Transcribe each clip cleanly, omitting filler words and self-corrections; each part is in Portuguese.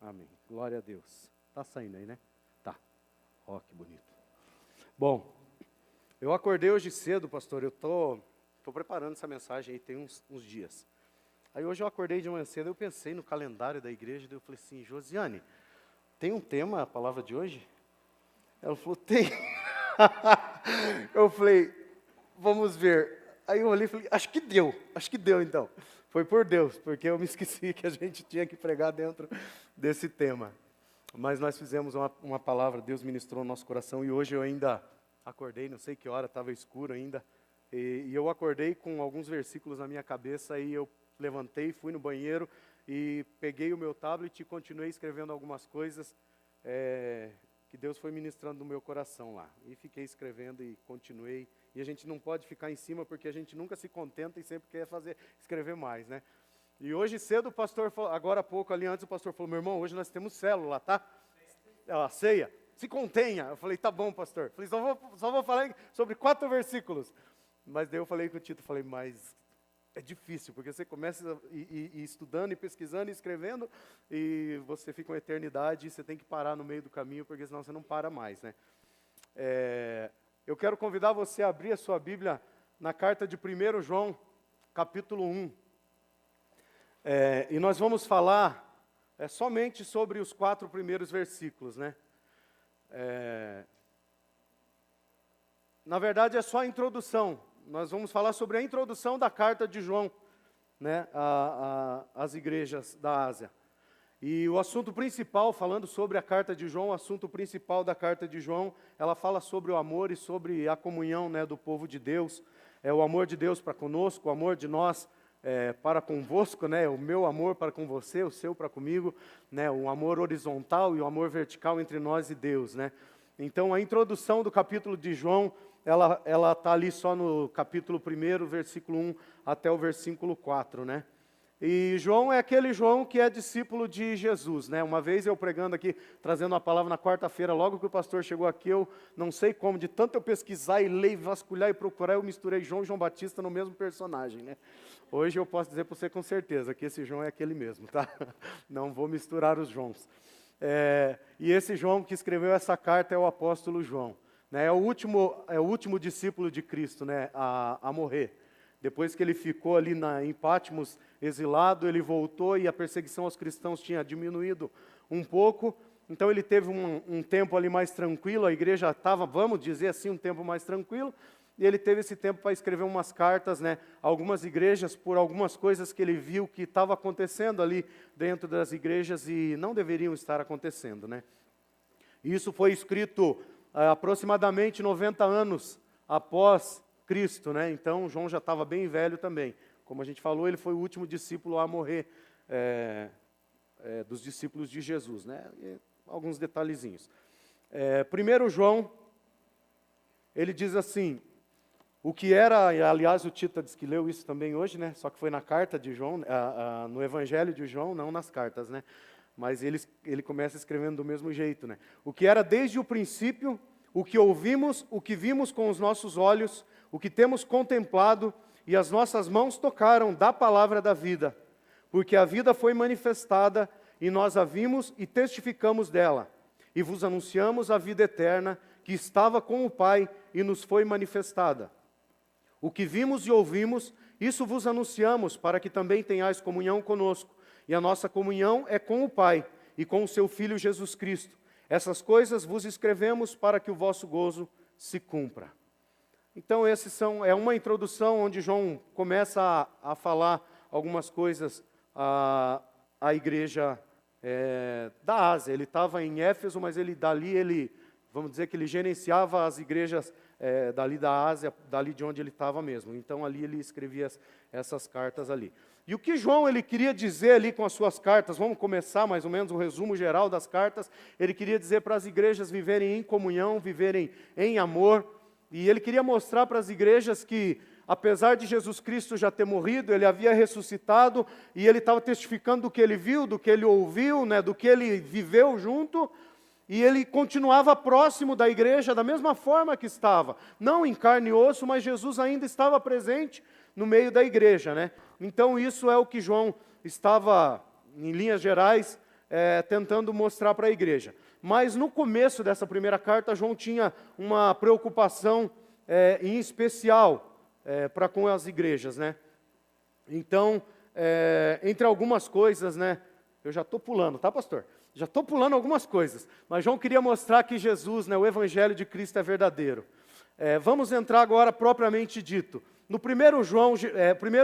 Amém. Glória a Deus. Tá saindo aí, né? Tá. Ó, que bonito. Bom, eu acordei hoje cedo, pastor. Eu tô preparando essa mensagem aí tem uns dias. Aí hoje eu acordei de manhã cedo, eu pensei no calendário da igreja, daí eu falei assim, Josiane, tem um tema a palavra de hoje? Ela falou, tem. Eu falei, vamos ver. Aí eu olhei e falei, acho que deu então. Foi por Deus, porque eu me esqueci que a gente tinha que pregar dentro desse tema. Mas nós fizemos uma palavra, Deus ministrou no nosso coração, e hoje eu ainda acordei, não sei que hora, estava escuro ainda, e eu acordei com alguns versículos na minha cabeça, e eu levantei, fui no banheiro, e peguei o meu tablet e continuei escrevendo algumas coisas, que Deus foi ministrando no meu coração lá. E fiquei escrevendo e continuei. E a gente não pode ficar em cima porque a gente nunca se contenta e sempre quer escrever mais, né? E hoje cedo o pastor falou, agora há pouco ali antes o pastor falou, meu irmão, hoje nós temos célula, tá? A ceia, se contenha. Eu falei, tá bom, pastor. Eu falei, só vou falar sobre 4 versículos. Mas daí eu falei com o Tito, falei, mas é difícil, porque você começa estudando e pesquisando e escrevendo, e você fica uma eternidade, e você tem que parar no meio do caminho, porque senão você não para mais, né? Eu quero convidar você a abrir a sua Bíblia na carta de 1 João, capítulo 1. E nós vamos falar somente sobre os 4 primeiros versículos, né? Na verdade, é só a introdução. Nós vamos falar sobre a introdução da carta de João, né, às igrejas da Ásia. E o assunto principal, falando sobre a carta de João, o assunto principal da carta de João, ela fala sobre o amor e sobre a comunhão, né, do povo de Deus. É o amor de Deus para conosco, o amor de nós para convosco, né, o meu amor para com você, o seu para comigo, né, o amor horizontal e o amor vertical entre nós e Deus, né. Então, a introdução do capítulo de João, ela está ali só no capítulo 1, versículo 1 até o versículo 4, né? E João é aquele João que é discípulo de Jesus, né? Uma vez eu pregando aqui, trazendo a palavra na quarta-feira, logo que o pastor chegou aqui, eu não sei como, de tanto eu pesquisar e ler, vasculhar e procurar, eu misturei João e João Batista no mesmo personagem, né? Hoje eu posso dizer para você com certeza que esse João é aquele mesmo, tá? Não vou misturar os Joãos. E esse João que escreveu essa carta é o apóstolo João. É o último discípulo de Cristo, né, a morrer. Depois que ele ficou ali em Patmos, exilado, ele voltou e a perseguição aos cristãos tinha diminuído um pouco. Então ele teve um tempo ali mais tranquilo, a igreja estava, vamos dizer assim, um tempo mais tranquilo. E ele teve esse tempo para escrever umas cartas, né, a algumas igrejas, por algumas coisas que ele viu que estava acontecendo ali dentro das igrejas e não deveriam estar acontecendo, né. Isso foi escrito aproximadamente 90 anos após Cristo, né? Então, João já estava bem velho também. Como a gente falou, ele foi o último discípulo a morrer dos discípulos de Jesus, né? E alguns detalhezinhos. 1 João, ele diz assim, o que era, aliás, o Tita disse que leu isso também hoje, né? Só que foi na carta de João, no Evangelho de João, não nas cartas, né? Mas ele começa escrevendo do mesmo jeito, né? O que era desde o princípio, o que ouvimos, o que vimos com os nossos olhos, o que temos contemplado e as nossas mãos tocaram da palavra da vida. Porque a vida foi manifestada e nós a vimos e testificamos dela. E vos anunciamos a vida eterna que estava com o Pai e nos foi manifestada. O que vimos e ouvimos, isso vos anunciamos para que também tenhais comunhão conosco. E a nossa comunhão é com o Pai e com o seu Filho Jesus Cristo. Essas coisas vos escrevemos para que o vosso gozo se cumpra. Então, é uma introdução onde João começa a falar algumas coisas à igreja da Ásia. Ele estava em Éfeso, mas vamos dizer que ele gerenciava as igrejas dali da Ásia, dali de onde ele estava mesmo. Então, ali ele escrevia essas cartas ali. E o que João ele queria dizer ali com as suas cartas, vamos começar mais ou menos o resumo geral das cartas, ele queria dizer para as igrejas viverem em comunhão, viverem em amor, e ele queria mostrar para as igrejas que, apesar de Jesus Cristo já ter morrido, ele havia ressuscitado, e ele estava testificando do que ele viu, do que ele ouviu, né, do que ele viveu junto, e ele continuava próximo da igreja da mesma forma que estava, não em carne e osso, mas Jesus ainda estava presente no meio da igreja, né? Então isso é o que João estava, em linhas gerais, tentando mostrar para a igreja. Mas no começo dessa primeira carta, João tinha uma preocupação em especial para com as igrejas, né? Então, entre algumas coisas, né? Eu já estou pulando, tá, pastor? Já estou pulando algumas coisas. Mas João queria mostrar que Jesus, né, o Evangelho de Cristo é verdadeiro. Vamos entrar agora propriamente dito. No primeiro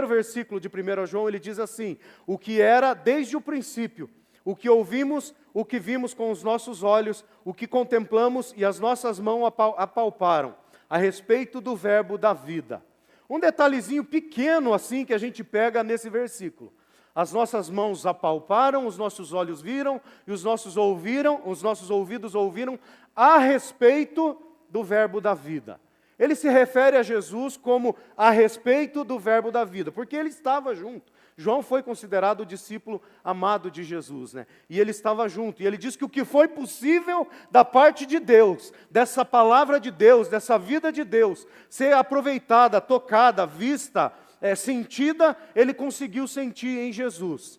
versículo de 1 João, ele diz assim: o que era desde o princípio, o que ouvimos, o que vimos com os nossos olhos, o que contemplamos e as nossas mãos apalparam, a respeito do verbo da vida. Um detalhezinho pequeno assim que a gente pega nesse versículo. As nossas mãos apalparam, os nossos olhos viram e os nossos ouvidos ouviram a respeito do verbo da vida. Ele se refere a Jesus como a respeito do verbo da vida, porque ele estava junto. João foi considerado o discípulo amado de Jesus, né? E ele estava junto. E ele diz que o que foi possível da parte de Deus, dessa palavra de Deus, dessa vida de Deus, ser aproveitada, tocada, vista, sentida, ele conseguiu sentir em Jesus.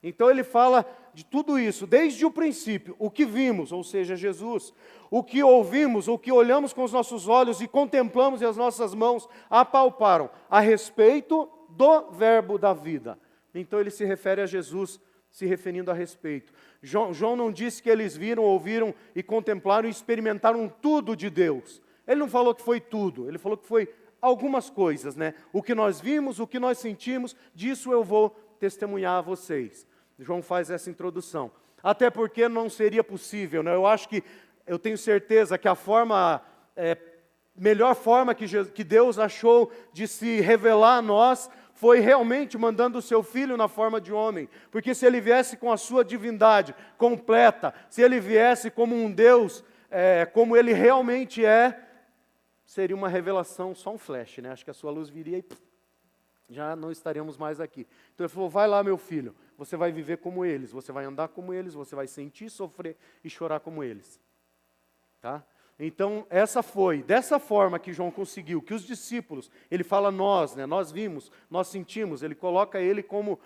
Então ele fala de tudo isso, desde o princípio, o que vimos, ou seja, Jesus, o que ouvimos, o que olhamos com os nossos olhos e contemplamos e as nossas mãos apalparam, a respeito do verbo da vida. Então ele se refere a Jesus, se referindo a respeito. João não disse que eles viram, ouviram e contemplaram e experimentaram tudo de Deus. Ele não falou que foi tudo, ele falou que foi algumas coisas, né? O que nós vimos, o que nós sentimos, disso eu vou testemunhar a vocês. João faz essa introdução. Até porque não seria possível, né? Eu tenho certeza que a melhor forma que Deus achou de se revelar a nós foi realmente mandando o seu Filho na forma de homem. Porque se ele viesse com a sua divindade completa, se ele viesse como um Deus, como ele realmente seria uma revelação, só um flash, né? Acho que a sua luz viria e já não estaremos mais aqui. Então ele falou: vai lá, meu filho, você vai viver como eles, você vai andar como eles, você vai sentir, sofrer e chorar como eles. Tá? Então, dessa forma que João conseguiu, que os discípulos, ele fala nós, né, nós vimos, nós sentimos, ele coloca ele como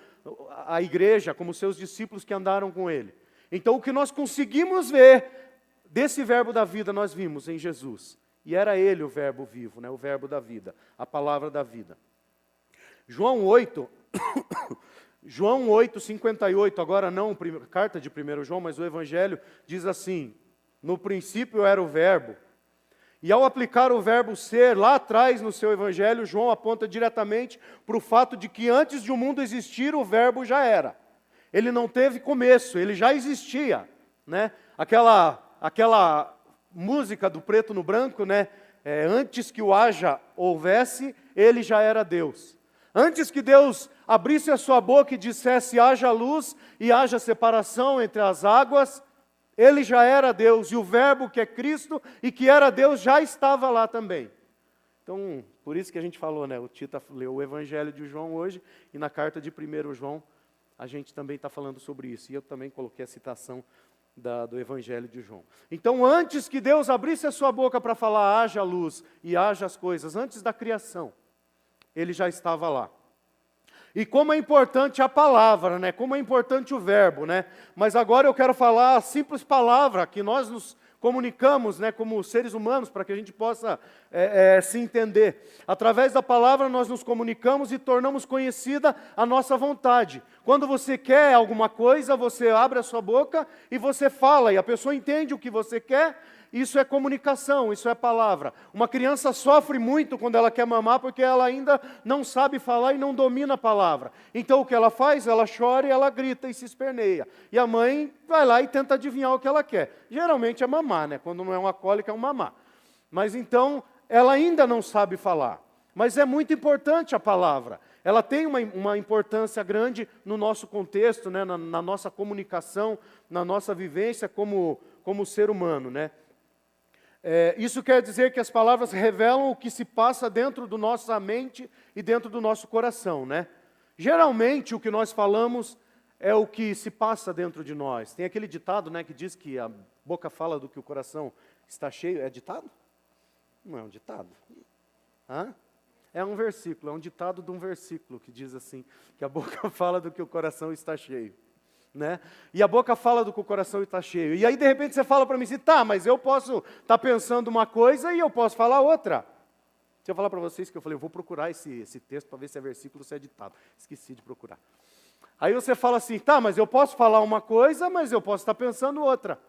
a igreja, como seus discípulos que andaram com ele. Então, o que nós conseguimos ver desse verbo da vida, nós vimos em Jesus. E era ele o verbo vivo, né, o verbo da vida, a palavra da vida. João 8, 58, agora não a carta de 1 João, mas o Evangelho diz assim: no princípio era o verbo. E ao aplicar o verbo ser lá atrás no seu Evangelho, João aponta diretamente para o fato de que antes de o mundo existir, o verbo já era. Ele não teve começo, ele já existia, né? Aquela música do preto no branco, né? Antes que o houvesse, ele já era Deus. Antes que Deus abrisse a sua boca e dissesse haja luz e haja separação entre as águas, ele já era Deus, e o verbo que é Cristo e que era Deus já estava lá também. Então, por isso que a gente falou, né? O Tita leu o Evangelho de João hoje, e na carta de 1 João, a gente também está falando sobre isso. E eu também coloquei a citação do Evangelho de João. Então, antes que Deus abrisse a sua boca para falar haja luz e haja as coisas, antes da criação, ele já estava lá. E como é importante a palavra, né? Como é importante o verbo, né? Mas agora eu quero falar a simples palavra que nós nos comunicamos, né, como seres humanos, para que a gente possa se entender. Através da palavra nós nos comunicamos e tornamos conhecida a nossa vontade. Quando você quer alguma coisa, você abre a sua boca e você fala, e a pessoa entende o que você quer. Isso é comunicação, isso é palavra. Uma criança sofre muito quando ela quer mamar porque ela ainda não sabe falar e não domina a palavra. Então o que ela faz? Ela chora e ela grita e se esperneia. E a mãe vai lá e tenta adivinhar o que ela quer. Geralmente é mamar, né? Quando não é uma cólica, é um mamar. Mas então ela ainda não sabe falar. Mas é muito importante a palavra. Ela tem uma importância grande no nosso contexto, né? na nossa comunicação, na nossa vivência como ser humano, né? Isso quer dizer que as palavras revelam o que se passa dentro da nossa mente e dentro do nosso coração, né? Geralmente o que nós falamos é o que se passa dentro de nós. Tem aquele ditado, né, que diz que a boca fala do que o coração está cheio. É ditado? Não é um ditado. Hã? É um versículo, é um ditado de um versículo que diz assim, que a boca fala do que o coração está cheio. né? E a boca fala do que o coração está cheio. E aí, de repente, você fala para mim assim, tá, mas eu posso estar pensando uma coisa e eu posso falar outra. Deixa eu falar para vocês que eu falei, eu vou procurar esse texto para ver se é versículo ou se é ditado. Esqueci de procurar. Aí você fala assim, tá, mas eu posso falar uma coisa, mas eu posso estar pensando outra.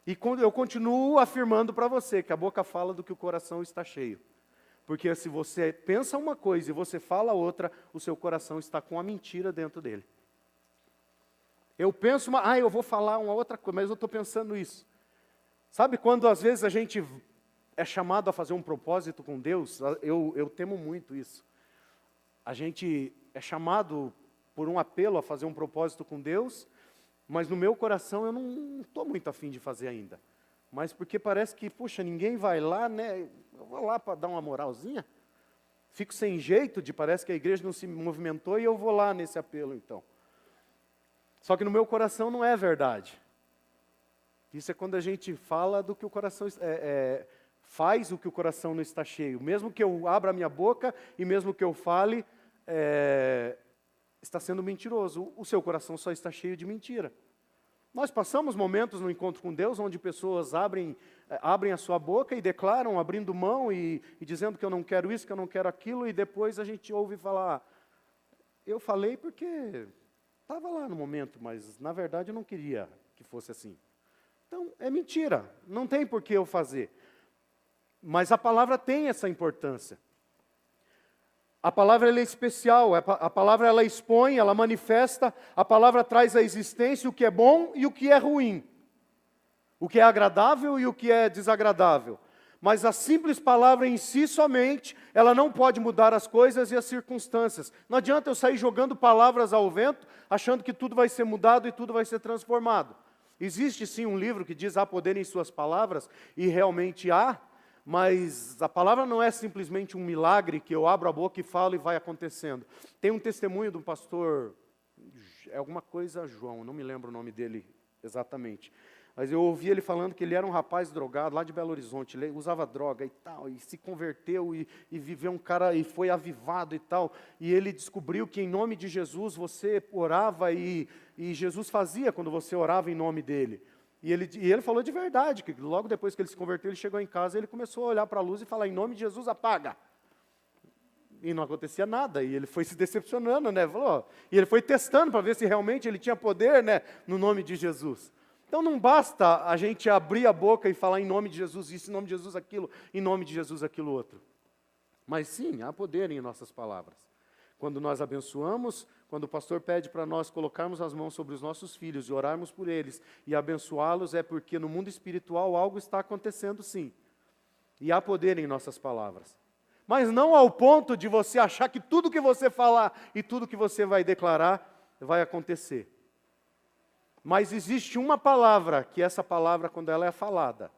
E eu continuo afirmando para você que a boca fala do que o coração está cheio. Porque se você pensa uma coisa e você fala outra, o seu coração está com a mentira dentro dele. Eu penso, eu vou falar uma outra coisa, mas eu estou pensando isso. Sabe quando às vezes a gente é chamado a fazer um propósito com Deus? Eu temo muito isso. A gente é chamado por um apelo a fazer um propósito com Deus, mas no meu coração eu não estou muito afim de fazer ainda. Mas porque parece que, puxa, ninguém vai lá, né? Eu vou lá para dar uma moralzinha. Fico sem jeito parece que a igreja não se movimentou e eu vou lá nesse apelo então. Só que no meu coração não é verdade. Isso é quando a gente fala do que o coração faz o que o coração não está cheio. Mesmo que eu abra a minha boca e mesmo que eu fale, está sendo mentiroso. O seu coração só está cheio de mentira. Nós passamos momentos no encontro com Deus onde pessoas abrem a sua boca e declaram, abrindo mão e dizendo que eu não quero isso, que eu não quero aquilo, e depois a gente ouve falar, eu falei porque estava lá no momento, mas na verdade eu não queria que fosse assim. Então, é mentira, não tem por que eu fazer. Mas a palavra tem essa importância. A palavra ela é especial, a palavra ela expõe, ela manifesta, a palavra traz à existência o que é bom e o que é ruim. O que é agradável e o que é desagradável. Mas a simples palavra em si somente, ela não pode mudar as coisas e as circunstâncias. Não adianta eu sair jogando palavras ao vento, achando que tudo vai ser mudado e tudo vai ser transformado. Existe sim um livro que diz há poder em suas palavras, e realmente há, mas a palavra não é simplesmente um milagre que eu abro a boca e falo e vai acontecendo. Tem um testemunho do pastor, alguma coisa João, não me lembro o nome dele exatamente. Mas eu ouvi ele falando que ele era um rapaz drogado lá de Belo Horizonte, ele usava droga e tal, e se converteu e viveu um cara e foi avivado e tal. E ele descobriu que em nome de Jesus você orava e Jesus fazia quando você orava em nome dele. E ele falou de verdade, que logo depois que ele se converteu, ele chegou em casa e ele começou a olhar para a luz e falar, em nome de Jesus, apaga. E não acontecia nada, e ele foi se decepcionando, né? E ele foi testando para ver se realmente ele tinha poder, né, no nome de Jesus. Então não basta a gente abrir a boca e falar em nome de Jesus isso, em nome de Jesus aquilo, em nome de Jesus aquilo outro. Mas sim, há poder em nossas palavras. Quando nós abençoamos, quando o pastor pede para nós colocarmos as mãos sobre os nossos filhos e orarmos por eles e abençoá-los, é porque no mundo espiritual algo está acontecendo sim. E há poder em nossas palavras. Mas não ao ponto de você achar que tudo que você falar e tudo que você vai declarar vai acontecer. Mas existe uma palavra, que essa palavra, quando ela é falada,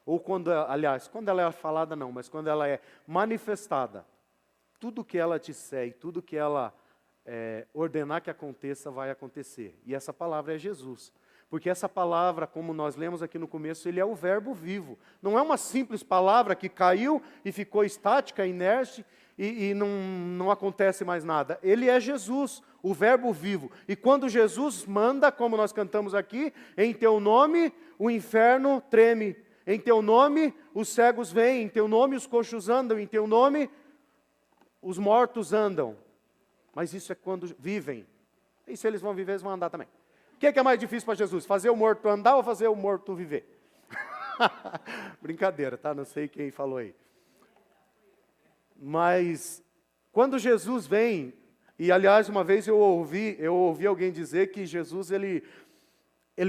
ou quando ela é falada não, mas quando ela é manifestada, tudo que ela disser e tudo que ela ordenar que aconteça, vai acontecer. E essa palavra é Jesus. Porque essa palavra, como nós lemos aqui no começo, ele é o verbo vivo. Não é uma simples palavra que caiu e ficou estática, inerte, e não acontece mais nada. Ele é Jesus, o verbo vivo. E quando Jesus manda, como nós cantamos aqui, em teu nome o inferno treme, em teu nome os cegos vêm, em teu nome os coxos andam, em teu nome os mortos andam. Mas isso é quando vivem. E se eles vão viver, eles vão andar também. O que é mais difícil para Jesus? Fazer o morto andar ou fazer o morto viver? Brincadeira, tá? Não sei quem falou aí. Mas quando Jesus vem, e aliás uma vez eu ouvi alguém dizer que Jesus ele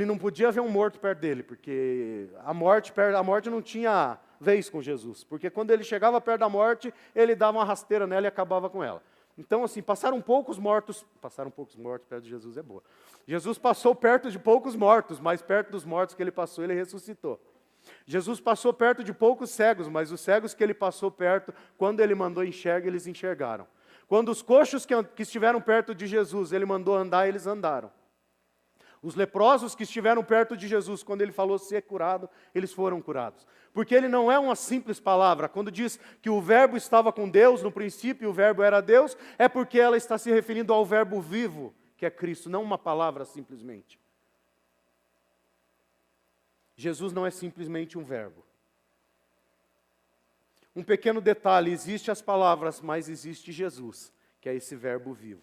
não podia ver um morto perto dele, porque a morte não tinha vez com Jesus, porque quando ele chegava perto da morte, ele dava uma rasteira nela e acabava com ela. Então assim, passaram poucos mortos perto de Jesus é boa. Jesus passou perto de poucos mortos, mas perto dos mortos que ele passou, ele ressuscitou. Jesus passou perto de poucos cegos, mas os cegos que ele passou perto, quando ele mandou enxergar, eles enxergaram. Quando os coxos que estiveram perto de Jesus, ele mandou andar, eles andaram. Os leprosos que estiveram perto de Jesus, quando ele falou ser curado, eles foram curados. Porque ele não é uma simples palavra. Quando diz que o verbo estava com Deus, no princípio o verbo era Deus, é porque ela está se referindo ao verbo vivo, que é Cristo, não uma palavra simplesmente. Jesus não é simplesmente um verbo. Um pequeno detalhe, existem as palavras, mas existe Jesus, que é esse verbo vivo.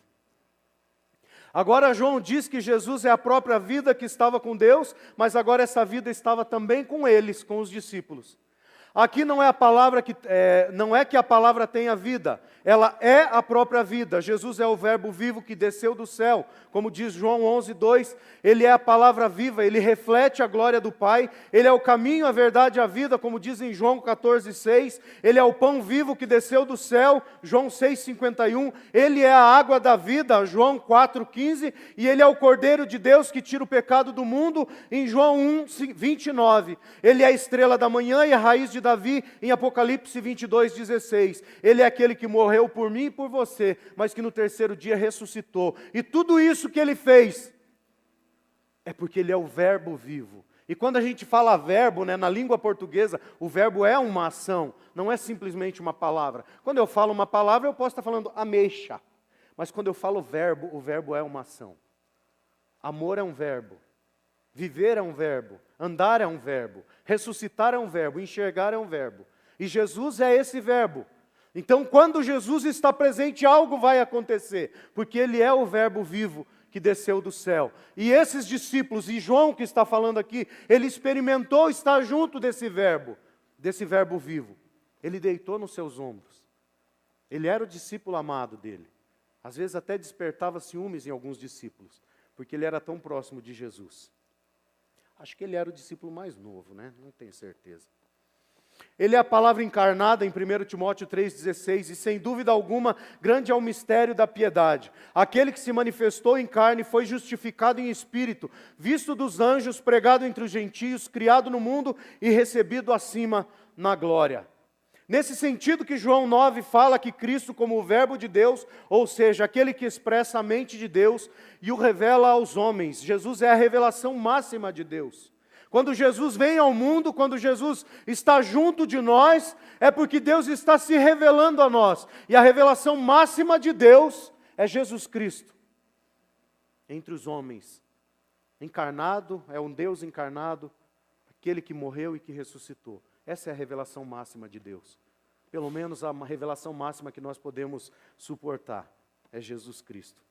Agora João diz que Jesus é a própria vida que estava com Deus, mas agora essa vida estava também com eles, com os discípulos. Aqui não é a palavra não é que a palavra tenha vida, ela é a própria vida. Jesus é o verbo vivo que desceu do céu, como diz João 11:2, ele é a palavra viva, ele reflete a glória do Pai, ele é o caminho, a verdade e a vida, como diz em João 14:6, ele é o pão vivo que desceu do céu, João 6:51, ele é a água da vida, João 4:15, e ele é o Cordeiro de Deus que tira o pecado do mundo, em João 1:29, ele é a estrela da manhã e a raiz de Davi, em Apocalipse 22:16, ele é aquele que morreu por mim e por você, mas que no terceiro dia ressuscitou, e tudo isso que ele fez, é porque ele é o verbo vivo. E quando a gente fala verbo, na língua portuguesa, o verbo é uma ação, não é simplesmente uma palavra. Quando eu falo uma palavra, eu posso estar falando ameixa, mas quando eu falo verbo, o verbo é uma ação. Amor é um verbo, viver é um verbo, andar é um verbo, ressuscitar é um verbo, enxergar é um verbo. E Jesus é esse verbo. Então, quando Jesus está presente, algo vai acontecer, porque Ele é o verbo vivo que desceu do céu. E esses discípulos, e João que está falando aqui, ele experimentou estar junto desse verbo vivo. Ele deitou nos seus ombros. Ele era o discípulo amado dele. Às vezes até despertava ciúmes em alguns discípulos, porque ele era tão próximo de Jesus. Acho que ele era o discípulo mais novo, não tenho certeza. Ele é a palavra encarnada em 1 Timóteo 3,16, e sem dúvida alguma, grande é o mistério da piedade. Aquele que se manifestou em carne foi justificado em espírito, visto dos anjos, pregado entre os gentios, criado no mundo e recebido acima na glória. Nesse sentido que João 9 fala que Cristo como o verbo de Deus, ou seja, aquele que expressa a mente de Deus e o revela aos homens. Jesus é a revelação máxima de Deus. Quando Jesus vem ao mundo, quando Jesus está junto de nós, é porque Deus está se revelando a nós. E a revelação máxima de Deus é Jesus Cristo, entre os homens. Encarnado, é um Deus encarnado, aquele que morreu e que ressuscitou. Essa é a revelação máxima de Deus. Pelo menos a revelação máxima que nós podemos suportar é Jesus Cristo.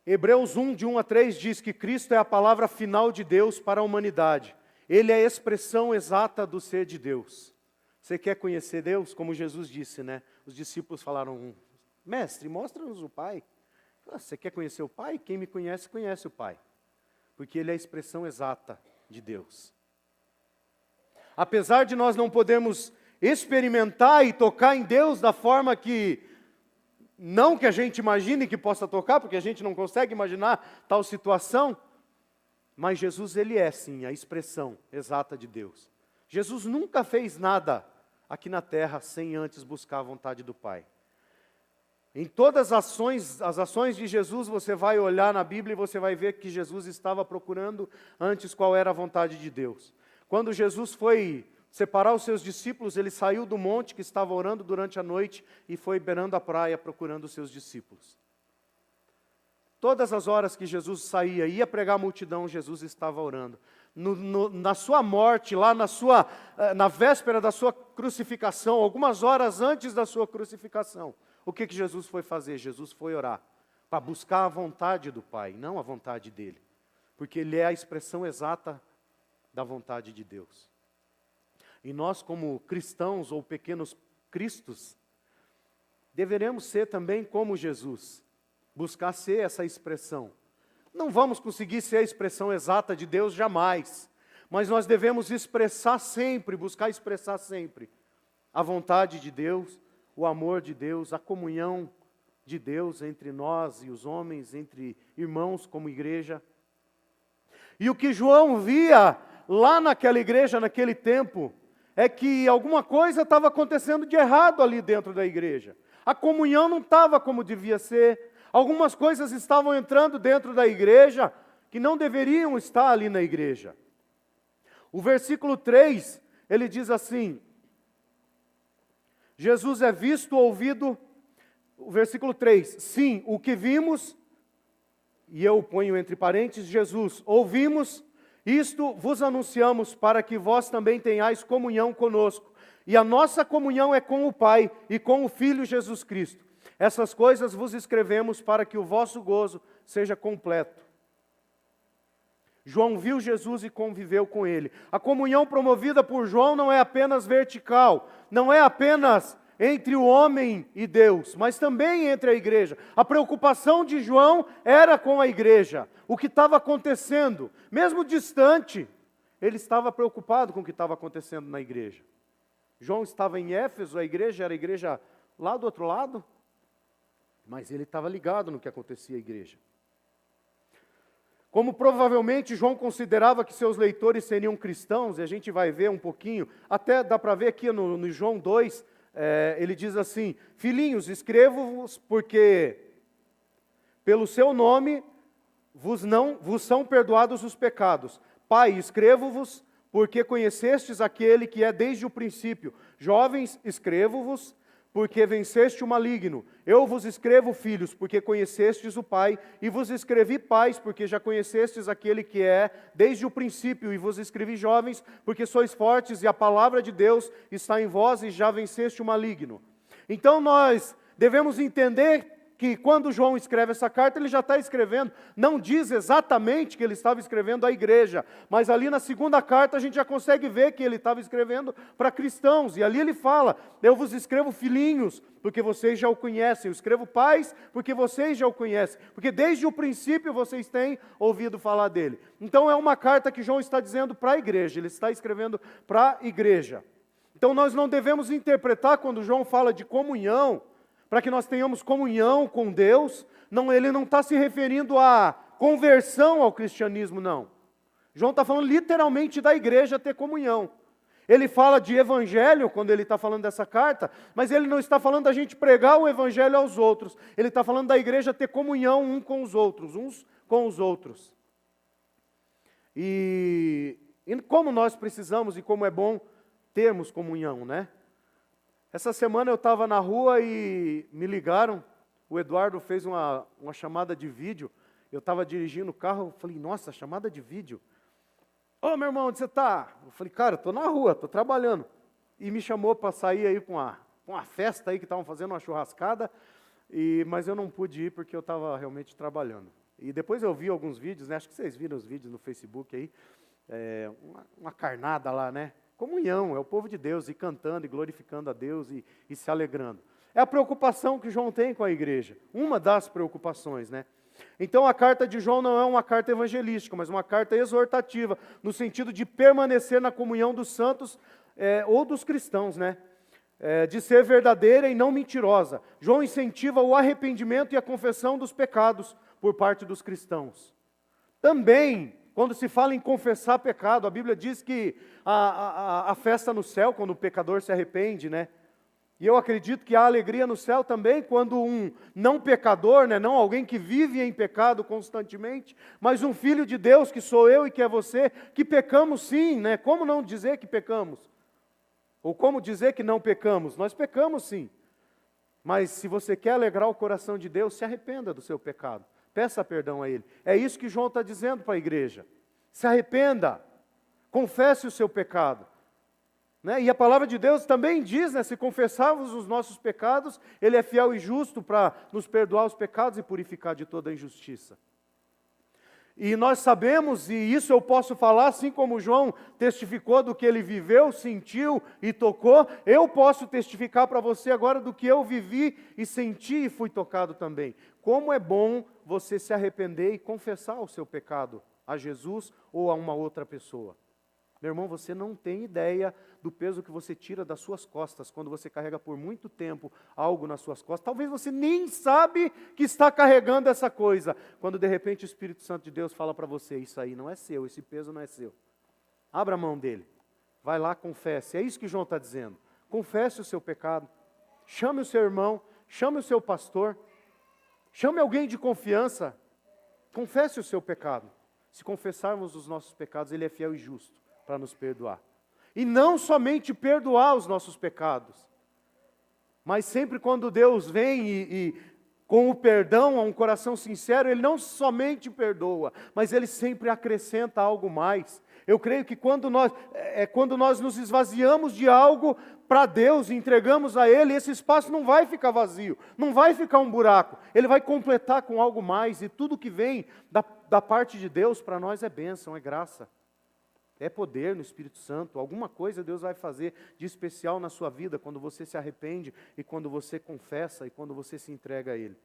Hebreus 1, de 1 a 3 diz que Cristo é a palavra final de Deus para a humanidade. Ele é a expressão exata do ser de Deus. Você quer conhecer Deus? Como Jesus disse, Os discípulos falaram, mestre, mostra-nos o Pai. Você quer conhecer o Pai? Quem me conhece, conhece o Pai. Porque Ele é a expressão exata de Deus. Apesar de nós não podermos experimentar e tocar em Deus da forma que não que a gente imagine que possa tocar, porque a gente não consegue imaginar tal situação, mas Jesus, Ele é sim a expressão exata de Deus. Jesus nunca fez nada aqui na terra sem antes buscar a vontade do Pai. Em todas as ações de Jesus, você vai olhar na Bíblia e você vai ver que Jesus estava procurando antes qual era a vontade de Deus. Quando Jesus foi separar os seus discípulos, ele saiu do monte que estava orando durante a noite e foi beirando a praia procurando os seus discípulos. Todas as horas que Jesus saía, ia pregar a multidão, Jesus estava orando. Na sua morte, lá na véspera da sua crucificação, algumas horas antes da sua crucificação, o que Jesus foi fazer? Jesus foi orar, para buscar a vontade do Pai, não a vontade dele. Porque ele é a expressão exata da vontade de Deus. E nós, como cristãos ou pequenos cristos, deveremos ser também como Jesus, buscar ser essa expressão. Não vamos conseguir ser a expressão exata de Deus jamais, mas nós devemos expressar sempre, buscar expressar sempre a vontade de Deus, o amor de Deus, a comunhão de Deus entre nós e os homens, entre irmãos como igreja. E o que João via lá naquela igreja, naquele tempo, é que alguma coisa estava acontecendo de errado ali dentro da igreja. A comunhão não estava como devia ser. Algumas coisas estavam entrando dentro da igreja que não deveriam estar ali na igreja. O versículo 3, ele diz assim: Jesus é visto, ouvido o versículo 3, sim, o que vimos, e eu ponho entre parênteses, Jesus, ouvimos, isto vos anunciamos para que vós também tenhais comunhão conosco. E a nossa comunhão é com o Pai e com o Filho Jesus Cristo. Essas coisas vos escrevemos para que o vosso gozo seja completo. João viu Jesus e conviveu com ele. A comunhão promovida por João não é apenas vertical, não é apenas entre o homem e Deus, mas também entre a igreja. A preocupação de João era com a igreja, o que estava acontecendo, mesmo distante, ele estava preocupado com o que estava acontecendo na igreja. João estava em Éfeso, a igreja era a igreja lá do outro lado, mas ele estava ligado no que acontecia na igreja. Como provavelmente João considerava que seus leitores seriam cristãos, e a gente vai ver um pouquinho, até dá para ver aqui no João 2, ele diz assim, filhinhos, escrevo-vos porque pelo seu nome vos são perdoados os pecados. Pai, escrevo-vos porque conhecestes aquele que é desde o princípio. Jovens, escrevo-vos porque venceste o maligno. Eu vos escrevo, filhos, porque conhecestes o Pai, e vos escrevi, pais, porque já conhecestes aquele que é desde o princípio, e vos escrevi, jovens, porque sois fortes, e a palavra de Deus está em vós, e já venceste o maligno. Então nós devemos entender que quando João escreve essa carta, ele já está escrevendo, não diz exatamente que ele estava escrevendo à igreja, mas ali na segunda carta a gente já consegue ver que ele estava escrevendo para cristãos, e ali ele fala, eu vos escrevo filhinhos, porque vocês já o conhecem, eu escrevo pais, porque vocês já o conhecem, porque desde o princípio vocês têm ouvido falar dele. Então é uma carta que João está dizendo para a igreja, ele está escrevendo para a igreja. Então nós não devemos interpretar quando João fala de comunhão, para que nós tenhamos comunhão com Deus, ele não está se referindo à conversão ao cristianismo, não. João está falando literalmente da igreja ter comunhão. Ele fala de evangelho, quando ele está falando dessa carta, mas ele não está falando da gente pregar o evangelho aos outros. Ele está falando da igreja ter comunhão uns com os outros. E como nós precisamos e como é bom termos comunhão, né? Essa semana eu estava na rua e me ligaram, o Eduardo fez uma chamada de vídeo, eu estava dirigindo o carro, eu falei, nossa, chamada de vídeo. Ô meu irmão, onde você está? Eu falei, cara, eu estou na rua, estou trabalhando. E me chamou para sair aí com uma festa aí que estavam fazendo uma churrascada, mas eu não pude ir porque eu estava realmente trabalhando. E depois eu vi alguns vídeos, né, acho que vocês viram os vídeos no Facebook aí, uma carnada lá, né? Comunhão, é o povo de Deus, e cantando, e glorificando a Deus, e se alegrando. É a preocupação que João tem com a igreja, uma das preocupações, né? Então a carta de João não é uma carta evangelística, mas uma carta exortativa, no sentido de permanecer na comunhão dos santos, ou dos cristãos, né? De ser verdadeira e não mentirosa. João incentiva o arrependimento e a confessão dos pecados por parte dos cristãos. Também, quando se fala em confessar pecado, a Bíblia diz que a festa no céu, quando o pecador se arrepende, né? E eu acredito que há alegria no céu também quando um não pecador, né, não alguém que vive em pecado constantemente, mas um filho de Deus, que sou eu e que é você, que pecamos sim, né? Como não dizer que pecamos? Ou como dizer que não pecamos? Nós pecamos sim. Mas se você quer alegrar o coração de Deus, se arrependa do seu pecado. Peça perdão a Ele. É isso que João está dizendo para a igreja. Se arrependa. Confesse o seu pecado. Né? E a palavra de Deus também diz, né, se confessarmos os nossos pecados, Ele é fiel e justo para nos perdoar os pecados e purificar de toda a injustiça. E nós sabemos, e isso eu posso falar, assim como João testificou do que ele viveu, sentiu e tocou, eu posso testificar para você agora do que eu vivi e senti e fui tocado também. Como é bom você se arrepender e confessar o seu pecado a Jesus ou a uma outra pessoa. Meu irmão, você não tem ideia do peso que você tira das suas costas quando você carrega por muito tempo algo nas suas costas. Talvez você nem sabe que está carregando essa coisa, quando de repente o Espírito Santo de Deus fala para você, isso aí não é seu, esse peso não é seu. Abra a mão dele, vai lá, confesse. É isso que João está dizendo. Confesse o seu pecado, chame o seu irmão, chame o seu pastor, chame alguém de confiança, confesse o seu pecado. Se confessarmos os nossos pecados, Ele é fiel e justo para nos perdoar. E não somente perdoar os nossos pecados, Mas sempre quando Deus vem com o perdão a um coração sincero, Ele não somente perdoa, mas Ele sempre acrescenta algo mais. Eu creio que quando nós nos esvaziamos de algo para Deus e entregamos a Ele, esse espaço não vai ficar vazio, não vai ficar um buraco, Ele vai completar com algo mais, e tudo que vem da parte de Deus para nós é bênção, é graça. É poder no Espírito Santo, alguma coisa Deus vai fazer de especial na sua vida quando você se arrepende e quando você confessa e quando você se entrega a Ele.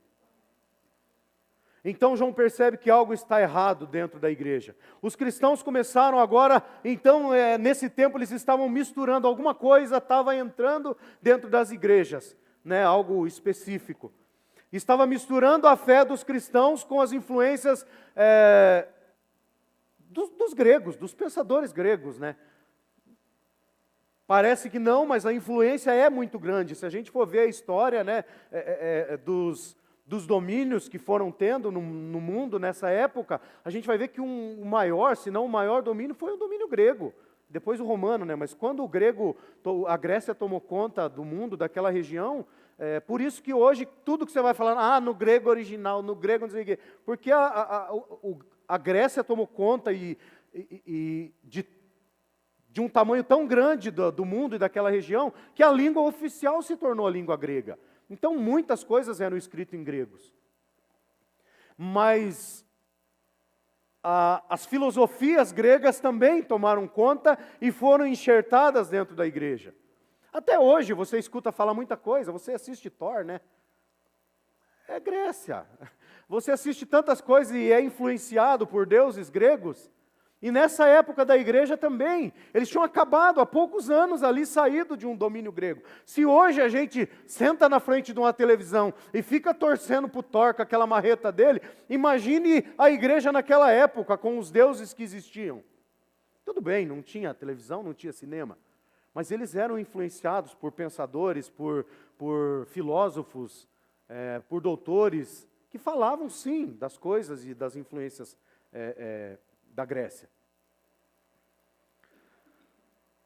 Então João percebe que algo está errado dentro da igreja. Os cristãos começaram agora, então nesse tempo eles estavam misturando, alguma coisa estava entrando dentro das igrejas, né, algo específico. Estava misturando a fé dos cristãos com as influências dos gregos, dos pensadores gregos, né? Parece que não, mas a influência é muito grande. Se a gente for ver a história, né, dos domínios que foram tendo no mundo nessa época, a gente vai ver que o maior, se não o maior domínio, foi o domínio grego. Depois o romano, né? Mas quando a Grécia tomou conta do mundo, daquela região, por isso que hoje tudo que você vai falar, no grego original, no grego não sei o quê, porque a Grécia tomou conta de um tamanho tão grande do mundo e daquela região, que a língua oficial se tornou a língua grega. Então muitas coisas eram escritas em gregos. Mas as filosofias gregas também tomaram conta e foram enxertadas dentro da igreja. Até hoje você escuta falar muita coisa, você assiste Thor, né? É Grécia. Você assiste tantas coisas e é influenciado por deuses gregos. E nessa época da igreja também, eles tinham acabado há poucos anos ali, saído de um domínio grego. Se hoje a gente senta na frente de uma televisão e fica torcendo para o Thor com aquela marreta dele, imagine a igreja naquela época, com os deuses que existiam. Tudo bem, não tinha televisão, não tinha cinema, mas eles eram influenciados por pensadores, por filósofos, por doutores, que falavam sim das coisas e das influências da Grécia.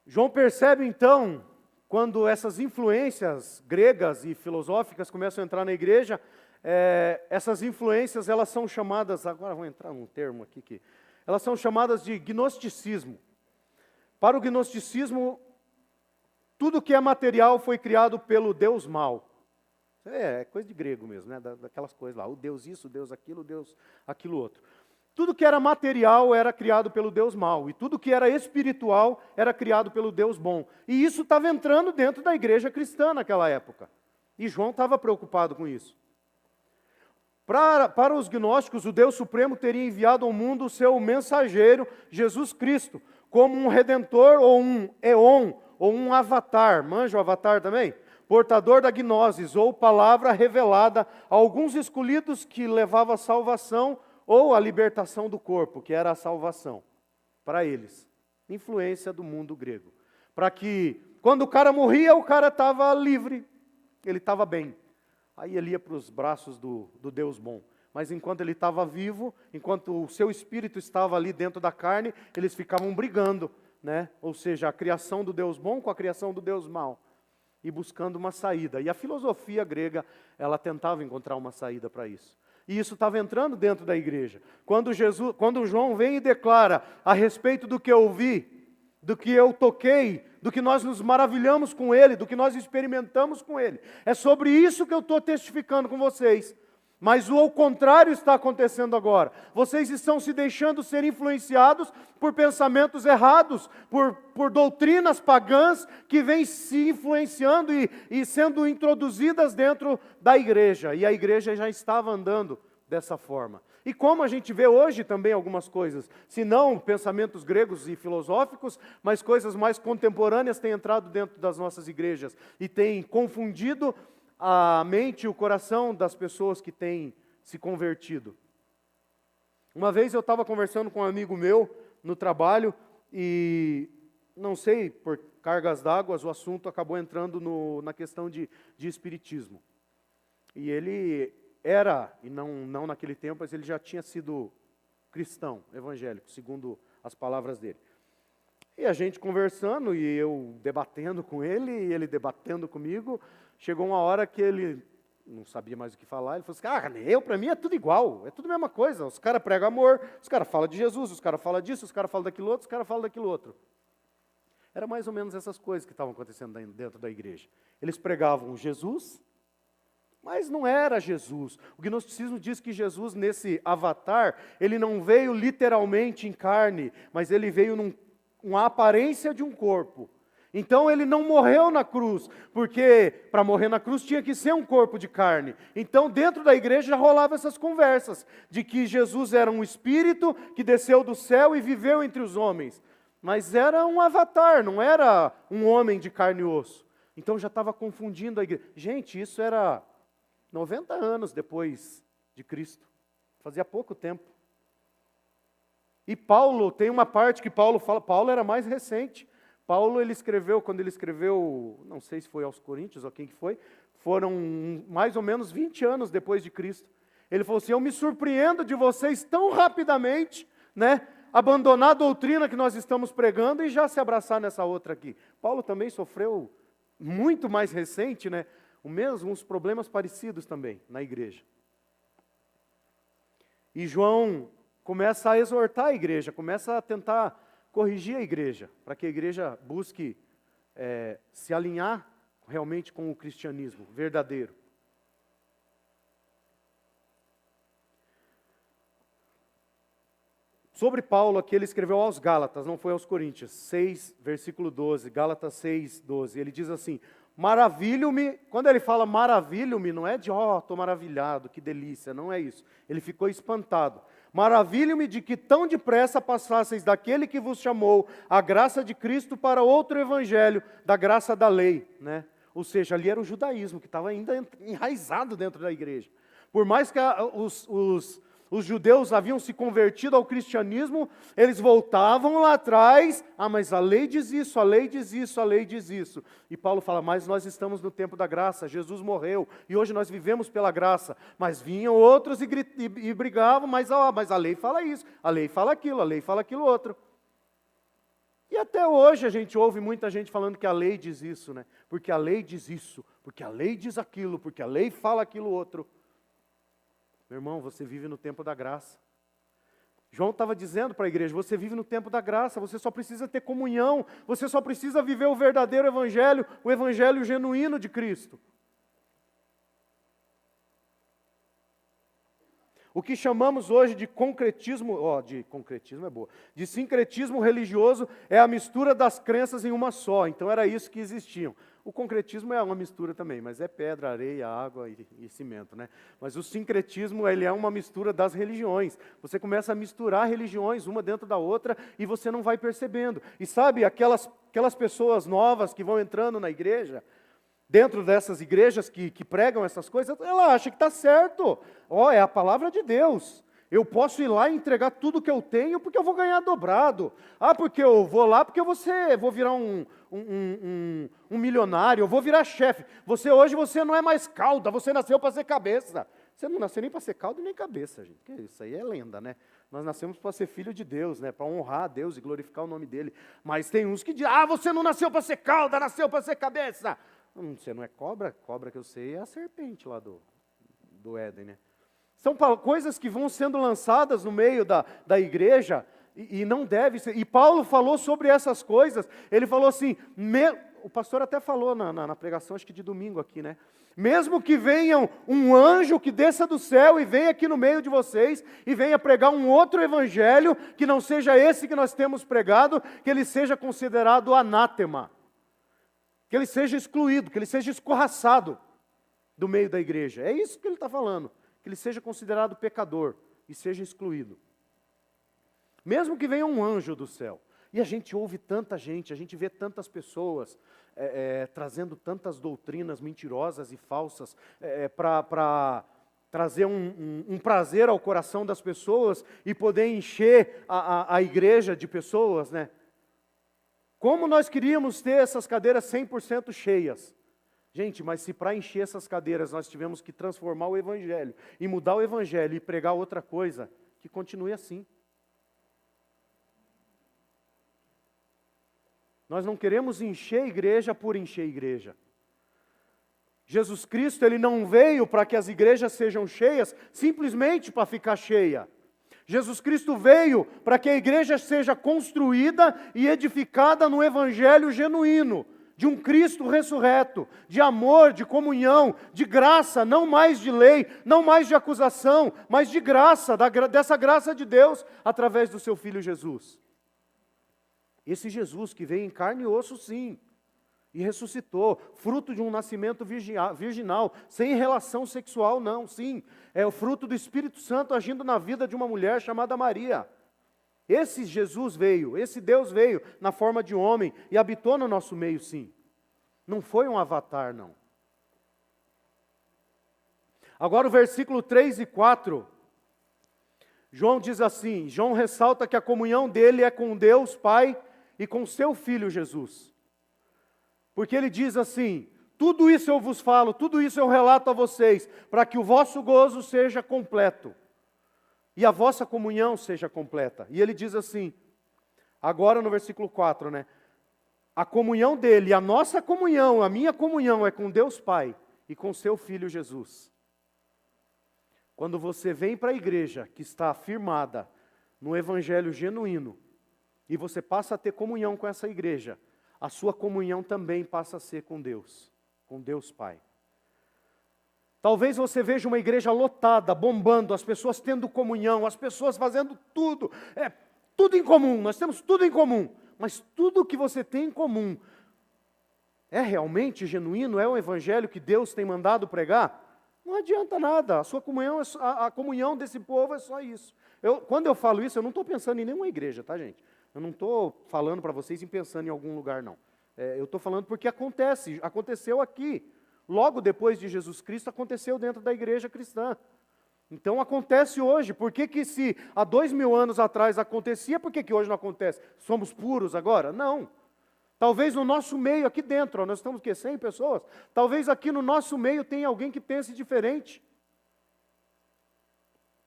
João percebe então, quando essas influências gregas e filosóficas começam a entrar na igreja, essas influências elas são chamadas, agora vou entrar num termo aqui, que elas são chamadas de gnosticismo. Para o gnosticismo, tudo que é material foi criado pelo Deus mau. É coisa de grego mesmo, né? Daquelas coisas lá, o Deus isso, o Deus aquilo, o Deus aquilo outro. Tudo que era material era criado pelo Deus mau, e tudo que era espiritual era criado pelo Deus bom. E isso estava entrando dentro da igreja cristã naquela época. E João estava preocupado com isso. Para os gnósticos, o Deus Supremo teria enviado ao mundo o seu mensageiro, Jesus Cristo, como um redentor ou um éon, ou um avatar. Manja o avatar também? Portador da gnosis, ou palavra revelada a alguns escolhidos que levava a salvação ou a libertação do corpo, que era a salvação, para eles. Influência do mundo grego. Para que, quando o cara morria, o cara estava livre, ele estava bem. Aí ele ia para os braços do Deus bom. Mas enquanto ele estava vivo, enquanto o seu espírito estava ali dentro da carne, eles ficavam brigando, né? Ou seja, a criação do Deus bom com a criação do Deus mau. E buscando uma saída. E a filosofia grega, ela tentava encontrar uma saída para isso. E isso estava entrando dentro da igreja. Quando João vem e declara a respeito do que eu vi, do que eu toquei, do que nós nos maravilhamos com Ele, do que nós experimentamos com Ele. É sobre isso que eu estou testificando com vocês. Mas o ao contrário está acontecendo agora. Vocês estão se deixando ser influenciados por pensamentos errados, por doutrinas pagãs que vêm se influenciando e sendo introduzidas dentro da igreja. E a igreja já estava andando dessa forma. E como a gente vê hoje também algumas coisas, se não pensamentos gregos e filosóficos, mas coisas mais contemporâneas têm entrado dentro das nossas igrejas e têm confundido a mente e o coração das pessoas que têm se convertido. Uma vez eu estava conversando com um amigo meu no trabalho e, não sei, por cargas d'água, o assunto acabou entrando na questão de espiritismo. E ele era, e não naquele tempo, mas ele já tinha sido cristão, evangélico, segundo as palavras dele. E a gente conversando e eu debatendo com ele, e ele debatendo comigo, chegou uma hora que ele não sabia mais o que falar, ele falou assim, para mim é tudo igual, é tudo a mesma coisa, os caras pregam amor, os caras falam de Jesus, os caras falam disso, os caras falam daquilo outro, os caras falam daquilo outro. Era mais ou menos essas coisas que estavam acontecendo dentro da igreja. Eles pregavam Jesus, mas não era Jesus. O gnosticismo diz que Jesus, nesse avatar, ele não veio literalmente em carne, mas ele veio uma aparência de um corpo. Então ele não morreu na cruz, porque para morrer na cruz tinha que ser um corpo de carne. Então dentro da igreja já rolava essas conversas, de que Jesus era um espírito que desceu do céu e viveu entre os homens. Mas era um avatar, não era um homem de carne e osso. Então já estava confundindo a igreja. Gente, isso era 90 anos depois de Cristo. Fazia pouco tempo. E Paulo, tem uma parte que Paulo fala, Paulo era mais recente. Paulo, ele escreveu, quando ele escreveu, não sei se foi aos Coríntios ou quem que foi, foram mais ou menos 20 anos depois de Cristo. Ele falou assim, eu me surpreendo de vocês tão rapidamente, né, abandonar a doutrina que nós estamos pregando e já se abraçar nessa outra aqui. Paulo também sofreu, muito mais recente, né, uns problemas parecidos também na igreja. E João começa a exortar a igreja, começa a tentar corrigir a igreja, para que a igreja busque se alinhar realmente com o cristianismo verdadeiro. Sobre Paulo aqui, ele escreveu aos Gálatas, não foi aos Coríntios, 6, versículo 12, Gálatas 6, 12, ele diz assim, maravilho-me, quando ele fala maravilho-me, não é de, estou maravilhado, que delícia, não é isso, ele ficou espantado. Maravilho-me de que tão depressa passasseis daquele que vos chamou a graça de Cristo para outro evangelho, da graça da lei, né? Ou seja, ali era o judaísmo, que estava ainda enraizado dentro da igreja. Por mais que os judeus haviam se convertido ao cristianismo, eles voltavam lá atrás, mas a lei diz isso, a lei diz isso, a lei diz isso. E Paulo fala, mas nós estamos no tempo da graça, Jesus morreu, e hoje nós vivemos pela graça. Mas vinham outros e brigavam, mas a lei fala isso, a lei fala aquilo outro. E até hoje a gente ouve muita gente falando que a lei diz isso, né? Porque a lei diz isso, porque a lei diz aquilo, porque a lei fala aquilo outro. Meu irmão, você vive no tempo da graça. João estava dizendo para a igreja, você vive no tempo da graça, você só precisa ter comunhão, você só precisa viver o verdadeiro evangelho, o evangelho genuíno de Cristo. O que chamamos hoje de concretismo, concretismo é boa, de sincretismo religioso é a mistura das crenças em uma só, então era isso que existiam. O concretismo é uma mistura também, mas é pedra, areia, água e cimento, né? Mas o sincretismo, ele é uma mistura das religiões. Você começa a misturar religiões uma dentro da outra e você não vai percebendo. E sabe, aquelas pessoas novas que vão entrando na igreja, dentro dessas igrejas que pregam essas coisas, ela acha que está certo. É a palavra de Deus. Eu posso ir lá e entregar tudo que eu tenho porque eu vou ganhar dobrado. Porque eu vou lá porque eu vou virar um milionário, eu vou virar chefe. Hoje você não é mais cauda, você nasceu para ser cabeça. Você não nasceu nem para ser cauda nem cabeça, gente. Isso aí é lenda, né? Nós nascemos para ser filho de Deus, né? Para honrar a Deus e glorificar o nome dele. Mas tem uns que dizem, você não nasceu para ser cauda, nasceu para ser cabeça. Você não é cobra? Cobra que eu sei é a serpente lá do Éden, né? São coisas que vão sendo lançadas no meio da igreja e não deve ser. E Paulo falou sobre essas coisas. Ele falou assim, o pastor até falou na pregação, acho que de domingo aqui, né? Mesmo que venha um anjo que desça do céu e venha aqui no meio de vocês e venha pregar um outro evangelho que não seja esse que nós temos pregado, que ele seja considerado anátema. Que ele seja excluído, que ele seja escorraçado do meio da igreja. É isso que ele está falando. Que ele seja considerado pecador e seja excluído. Mesmo que venha um anjo do céu. E a gente ouve tanta gente, a gente vê tantas pessoas trazendo tantas doutrinas mentirosas e falsas para trazer um prazer ao coração das pessoas e poder encher a igreja de pessoas, né? Como nós queríamos ter essas cadeiras 100% cheias. Gente, mas se para encher essas cadeiras nós tivemos que transformar o evangelho e mudar o evangelho e pregar outra coisa, que continue assim. Nós não queremos encher a igreja por encher a igreja. Jesus Cristo, ele não veio para que as igrejas sejam cheias, simplesmente para ficar cheia. Jesus Cristo veio para que a igreja seja construída e edificada no evangelho genuíno, de um Cristo ressurreto, de amor, de comunhão, de graça, não mais de lei, não mais de acusação, mas de graça, dessa graça de Deus, através do seu Filho Jesus. Esse Jesus que veio em carne e osso, sim, e ressuscitou, fruto de um nascimento virginal, sem relação sexual, não, sim. É o fruto do Espírito Santo agindo na vida de uma mulher chamada Maria. Esse Jesus veio, esse Deus veio na forma de homem e habitou no nosso meio, sim. Não foi um avatar, não. Agora o versículo 3 e 4, João diz assim, João ressalta que a comunhão dele é com Deus Pai e com seu Filho Jesus. Porque ele diz assim, tudo isso eu vos falo, tudo isso eu relato a vocês, para que o vosso gozo seja completo e a vossa comunhão seja completa. E ele diz assim, agora no versículo 4, né? A comunhão dele, a nossa comunhão, a minha comunhão é com Deus Pai e com seu Filho Jesus. Quando você vem para a igreja que está firmada no evangelho genuíno e você passa a ter comunhão com essa igreja, a sua comunhão também passa a ser com Deus Pai. Talvez você veja uma igreja lotada, bombando, as pessoas tendo comunhão, as pessoas fazendo tudo, tudo em comum, nós temos tudo em comum, mas tudo que você tem em comum é realmente genuíno, é o evangelho que Deus tem mandado pregar? Não adianta nada, a sua comunhão, a comunhão desse povo é só isso. Quando eu falo isso, eu não estou pensando em nenhuma igreja, tá, gente? Eu não estou falando para vocês e pensando em algum lugar, não. Eu estou falando porque aconteceu aqui. Logo depois de Jesus Cristo, aconteceu dentro da igreja cristã. Então acontece hoje. Por que se há 2000 anos atrás acontecia, por que hoje não acontece? Somos puros agora? Não. Talvez no nosso meio, aqui dentro, nós estamos o quê? 100 pessoas? Talvez aqui no nosso meio tenha alguém que pense diferente.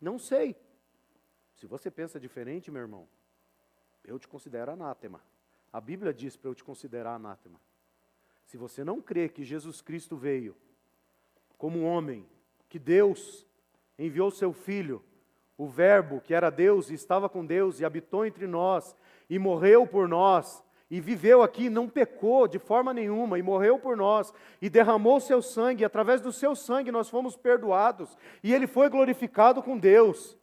Não sei. Se você pensa diferente, meu irmão, eu te considero anátema. A Bíblia diz para eu te considerar anátema. Se você não crê que Jesus Cristo veio como homem, que Deus enviou seu Filho, o Verbo que era Deus e estava com Deus e habitou entre nós e morreu por nós e viveu aqui, não pecou de forma nenhuma e morreu por nós e derramou seu sangue, e através do seu sangue nós fomos perdoados e ele foi glorificado com Deus.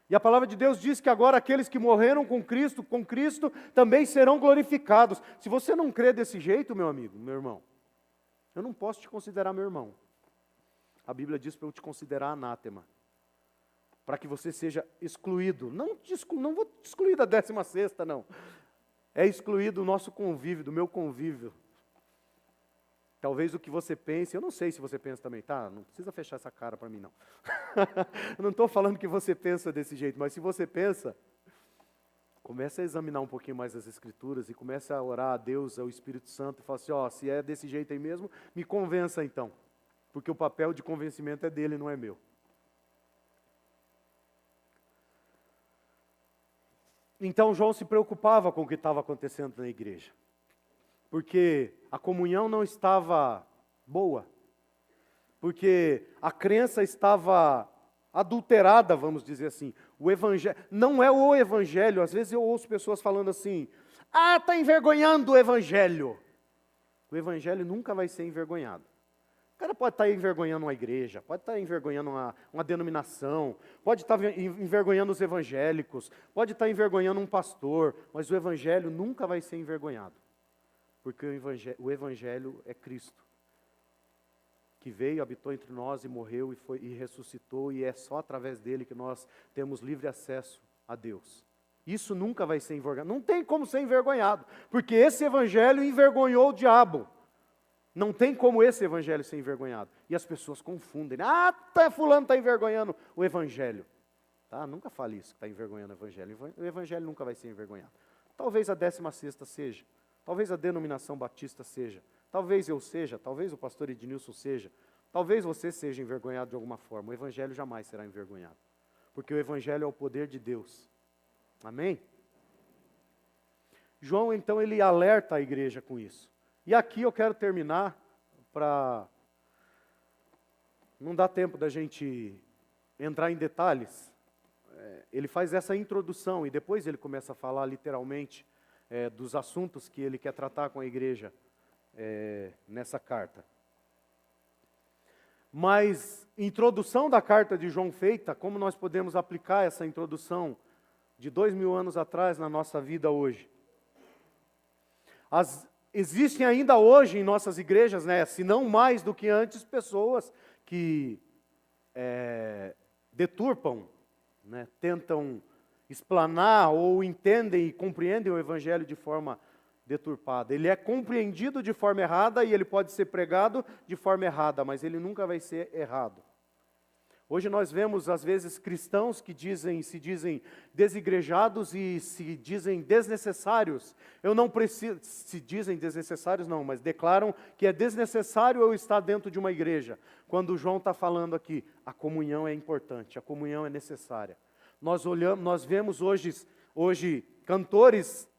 E a palavra de Deus diz que agora aqueles que morreram com Cristo também serão glorificados. Se você não crê desse jeito, meu amigo, meu irmão, eu não posso te considerar meu irmão. A Bíblia diz para eu te considerar anátema, para que você seja excluído. Não vou te excluir da 16ª, não. É excluído do nosso convívio, do meu convívio. Talvez o que você pense, eu não sei se você pensa também, tá? Não precisa fechar essa cara para mim, não. Eu não estou falando que você pensa desse jeito, mas se você pensa, comece a examinar um pouquinho mais as Escrituras e comece a orar a Deus, ao Espírito Santo, e fala assim, se é desse jeito aí mesmo, me convença então. Porque o papel de convencimento é dele, não é meu. Então João se preocupava com o que estava acontecendo na igreja. Porque a comunhão não estava boa, porque a crença estava adulterada, vamos dizer assim. O evangelho, não é o evangelho, às vezes eu ouço pessoas falando assim, está envergonhando o evangelho. O evangelho nunca vai ser envergonhado. O cara pode estar envergonhando uma igreja, pode estar envergonhando uma denominação, pode estar envergonhando os evangélicos, pode estar envergonhando um pastor, mas o evangelho nunca vai ser envergonhado. Porque o Evangelho é Cristo, que veio, habitou entre nós e morreu e ressuscitou, e é só através dele que nós temos livre acesso a Deus. Isso nunca vai ser envergonhado, não tem como ser envergonhado, porque esse Evangelho envergonhou o diabo. Não tem como esse Evangelho ser envergonhado. E as pessoas confundem, fulano está envergonhando o Evangelho. Tá? Nunca fale isso, que está envergonhando o Evangelho. O Evangelho nunca vai ser envergonhado. Talvez a 16ª seja. Talvez a denominação batista seja, talvez eu seja, talvez o pastor Ednilson seja, talvez você seja envergonhado de alguma forma. O evangelho jamais será envergonhado, porque o evangelho é o poder de Deus. Amém? João, então, ele alerta a igreja com isso. E aqui eu quero terminar para não dá tempo da gente entrar em detalhes. Ele faz essa introdução e depois ele começa a falar literalmente dos assuntos que ele quer tratar com a igreja nessa carta. Mas, introdução da carta de João feita, como nós podemos aplicar essa introdução de 2000 anos atrás na nossa vida hoje? Existem ainda hoje em nossas igrejas, se não mais do que antes, pessoas que deturpam, tentam explanar ou entendem e compreendem o Evangelho de forma deturpada. Ele é compreendido de forma errada e ele pode ser pregado de forma errada, mas ele nunca vai ser errado. Hoje nós vemos, às vezes, cristãos que se dizem desigrejados e se dizem desnecessários. Eu não preciso, se dizem desnecessários não, mas declaram que é desnecessário eu estar dentro de uma igreja. Quando João está falando aqui, a comunhão é importante, a comunhão é necessária. Nós vemos hoje cantores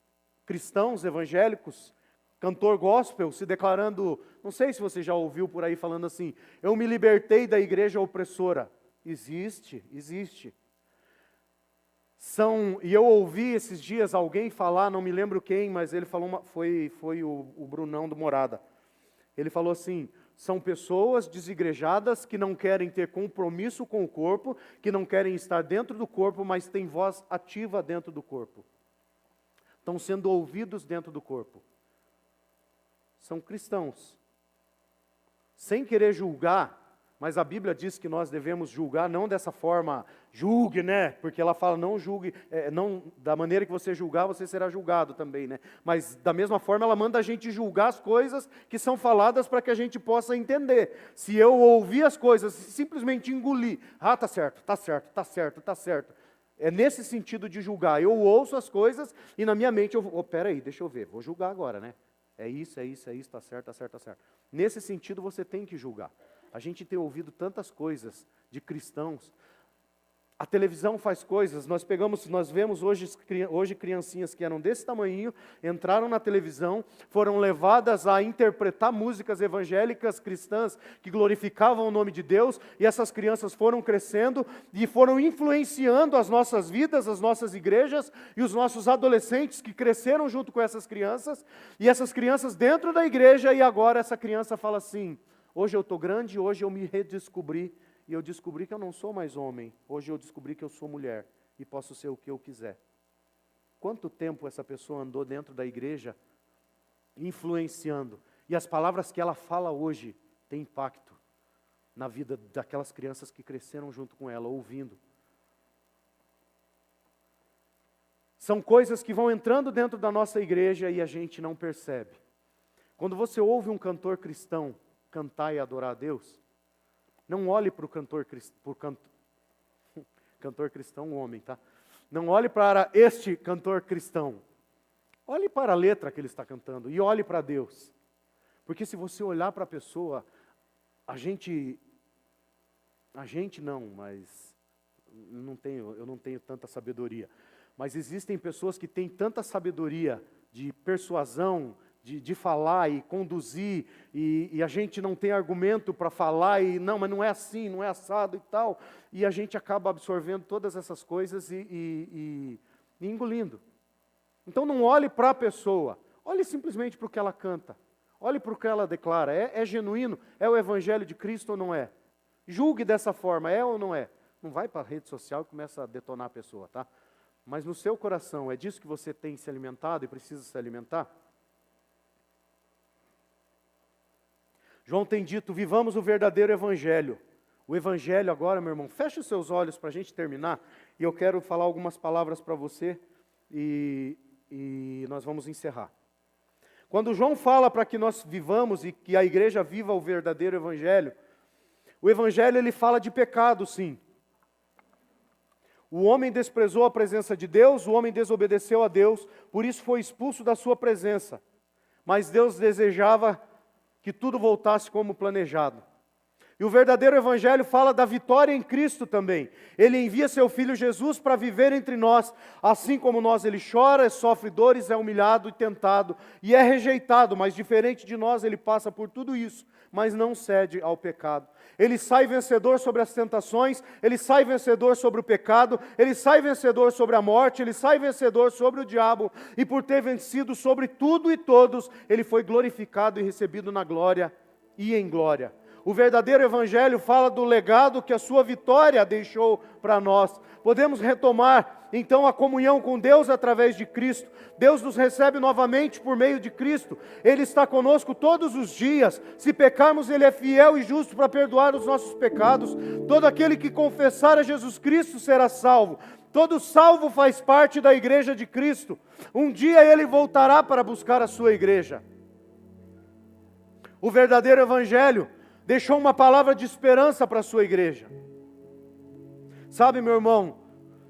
cristãos evangélicos, cantor gospel, se declarando, não sei se você já ouviu por aí falando assim, eu me libertei da igreja opressora. Existe. E eu ouvi esses dias alguém falar, não me lembro quem, mas ele falou, foi o Brunão do Morada. Ele falou assim, são pessoas desigrejadas que não querem ter compromisso com o corpo, que não querem estar dentro do corpo, mas têm voz ativa dentro do corpo. Estão sendo ouvidos dentro do corpo. São cristãos. Sem querer julgar, mas a Bíblia diz que nós devemos julgar, não dessa forma, julgue, porque ela fala, não julgue, não, da maneira que você julgar, você será julgado também, Mas da mesma forma, ela manda a gente julgar as coisas que são faladas para que a gente possa entender. Se eu ouvir as coisas e simplesmente engolir, tá certo. É nesse sentido de julgar. Eu ouço as coisas e na minha mente peraí, deixa eu ver, vou julgar agora, É isso, tá certo. Nesse sentido você tem que julgar. A gente tem ouvido tantas coisas de cristãos. A televisão faz coisas, nós vemos hoje criancinhas que eram desse tamanhinho, entraram na televisão, foram levadas a interpretar músicas evangélicas cristãs que glorificavam o nome de Deus, e essas crianças foram crescendo e foram influenciando as nossas vidas, as nossas igrejas e os nossos adolescentes que cresceram junto com essas crianças, e essas crianças dentro da igreja, e agora essa criança fala assim, hoje eu estou grande, hoje eu me redescobri, e eu descobri que eu não sou mais homem. Hoje eu descobri que eu sou mulher e posso ser o que eu quiser. Quanto tempo essa pessoa andou dentro da igreja influenciando? E as palavras que ela fala hoje têm impacto na vida daquelas crianças que cresceram junto com ela, ouvindo. São coisas que vão entrando dentro da nossa igreja e a gente não percebe. Quando você ouve um cantor cristão cantar e adorar a Deus, não olhe para o cantor cristão, homem, tá? Não olhe para este cantor cristão. Olhe para a letra que ele está cantando e olhe para Deus. Porque se você olhar para a pessoa, mas eu não tenho tanta sabedoria. Mas existem pessoas que têm tanta sabedoria de persuasão, de falar e conduzir, e a gente não tem argumento para falar, mas não é assim, não é assado e tal, e a gente acaba absorvendo todas essas coisas e engolindo. Então não olhe para a pessoa, olhe simplesmente para o que ela canta, olhe para o que ela declara, é genuíno, é o Evangelho de Cristo ou não é? Julgue dessa forma, é ou não é? Não vai para a rede social e começa a detonar a pessoa, tá? Mas no seu coração, é disso que você tem se alimentado e precisa se alimentar? João tem dito, vivamos o verdadeiro Evangelho. O Evangelho agora, meu irmão, feche os seus olhos para a gente terminar, e eu quero falar algumas palavras para você, e nós vamos encerrar. Quando João fala para que nós vivamos e que a igreja viva o verdadeiro Evangelho, o Evangelho ele fala de pecado, sim. O homem desprezou a presença de Deus, o homem desobedeceu a Deus, por isso foi expulso da sua presença. Mas Deus desejava que tudo voltasse como planejado. E o verdadeiro evangelho fala da vitória em Cristo também. Ele envia seu Filho Jesus para viver entre nós. Assim como nós, ele chora, sofre dores, é humilhado e tentado. E é rejeitado, mas diferente de nós, ele passa por tudo isso, mas não cede ao pecado. Ele sai vencedor sobre as tentações, ele sai vencedor sobre o pecado, ele sai vencedor sobre a morte, ele sai vencedor sobre o diabo. E por ter vencido sobre tudo e todos, ele foi glorificado e recebido na glória e em glória. O verdadeiro evangelho fala do legado que a sua vitória deixou para nós. Podemos retomar então a comunhão com Deus através de Cristo. Deus nos recebe novamente por meio de Cristo. Ele está conosco todos os dias. Se pecarmos, Ele é fiel e justo para perdoar os nossos pecados. Todo aquele que confessar a Jesus Cristo será salvo. Todo salvo faz parte da igreja de Cristo. Um dia Ele voltará para buscar a sua igreja. O verdadeiro evangelho deixou uma palavra de esperança para a sua igreja. Sabe, meu irmão,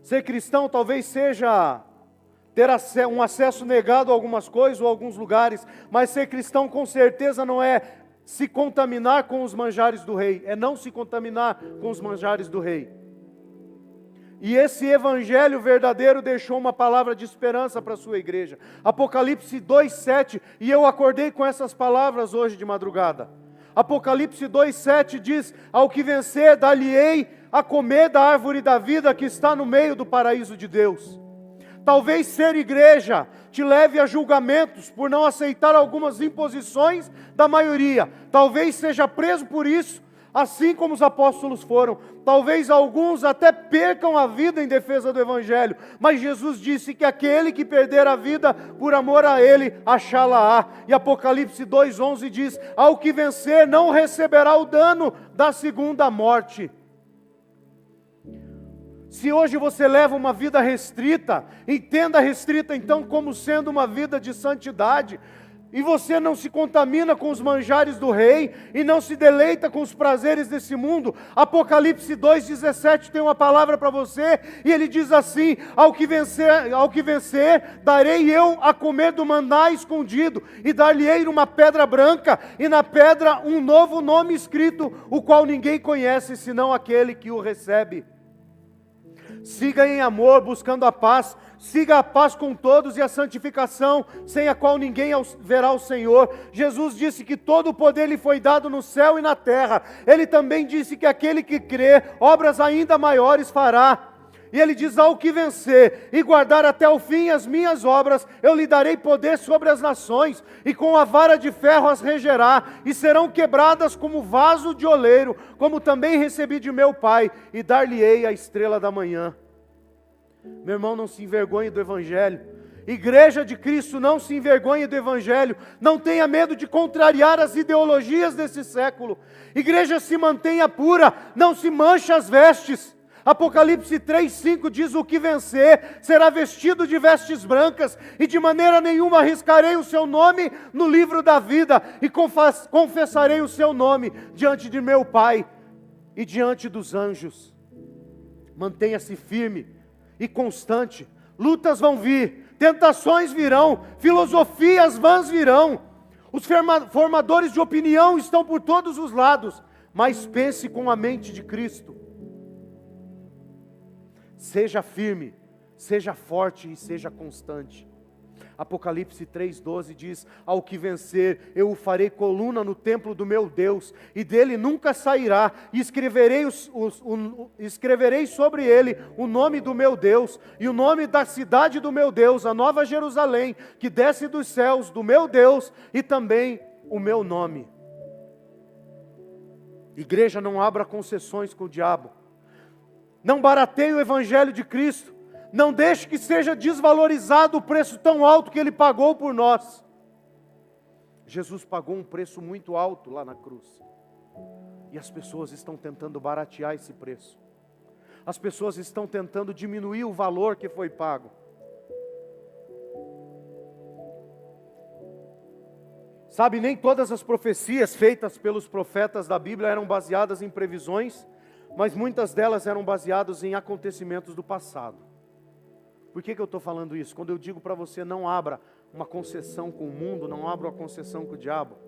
ser cristão talvez seja ter um acesso negado a algumas coisas ou a alguns lugares, mas ser cristão com certeza não é se contaminar com os manjares do rei, é não se contaminar com os manjares do rei. E esse evangelho verdadeiro deixou uma palavra de esperança para a sua igreja. Apocalipse 2:7, e eu acordei com essas palavras hoje de madrugada. Apocalipse 2:7 diz: ao que vencer, dar-lhe-ei a comer da árvore da vida que está no meio do paraíso de Deus. Talvez ser igreja te leve a julgamentos por não aceitar algumas imposições da maioria. Talvez seja preso por isso, assim como os apóstolos foram. Talvez alguns até percam a vida em defesa do Evangelho, mas Jesus disse que aquele que perder a vida por amor a Ele, achá-la-á. E Apocalipse 2:11 diz: ao que vencer não receberá o dano da segunda morte. Se hoje você leva uma vida restrita, entenda restrita então como sendo uma vida de santidade, e você não se contamina com os manjares do rei, e não se deleita com os prazeres desse mundo, Apocalipse 2:17 tem uma palavra para você, e ele diz assim: ao que vencer, darei eu a comer do maná escondido, e dar-lhe-ei uma pedra branca, e na pedra um novo nome escrito, o qual ninguém conhece, senão aquele que o recebe. Siga em amor, buscando a paz. Siga a paz com todos e a santificação, sem a qual ninguém verá o Senhor. Jesus disse que todo o poder lhe foi dado no céu e na terra. Ele também disse que aquele que crê, obras ainda maiores fará. E ele diz: ao que vencer e guardar até o fim as minhas obras, eu lhe darei poder sobre as nações, e com a vara de ferro as regerá, e serão quebradas como vaso de oleiro, como também recebi de meu Pai, e dar-lhe-ei a estrela da manhã. Meu irmão, não se envergonhe do Evangelho. Igreja de Cristo, não se envergonhe do Evangelho. Não tenha medo de contrariar as ideologias desse século. Igreja, se mantenha pura, não se manche as vestes. Apocalipse 3:5 diz: o que vencer será vestido de vestes brancas, e de maneira nenhuma arriscarei o seu nome no livro da vida, e confessarei o seu nome diante de meu Pai e diante dos anjos. Mantenha-se firme e constante. Lutas vão vir, tentações virão, filosofias vãs virão, os formadores de opinião estão por todos os lados, mas pense com a mente de Cristo. Seja firme, seja forte e seja constante. Apocalipse 3:12 diz: ao que vencer, eu o farei coluna no templo do meu Deus, e dele nunca sairá, e escreverei sobre ele o nome do meu Deus, e o nome da cidade do meu Deus, a nova Jerusalém, que desce dos céus do meu Deus, e também o meu nome. Igreja, não abra concessões com o diabo. Não barateie o Evangelho de Cristo. Não deixe que seja desvalorizado o preço tão alto que Ele pagou por nós. Jesus pagou um preço muito alto lá na cruz. E as pessoas estão tentando baratear esse preço. As pessoas estão tentando diminuir o valor que foi pago. Sabe, nem todas as profecias feitas pelos profetas da Bíblia eram baseadas em previsões, mas muitas delas eram baseadas em acontecimentos do passado. Por que eu estou falando isso? Quando eu digo para você, não abra uma concessão com o mundo, não abra uma concessão com o diabo.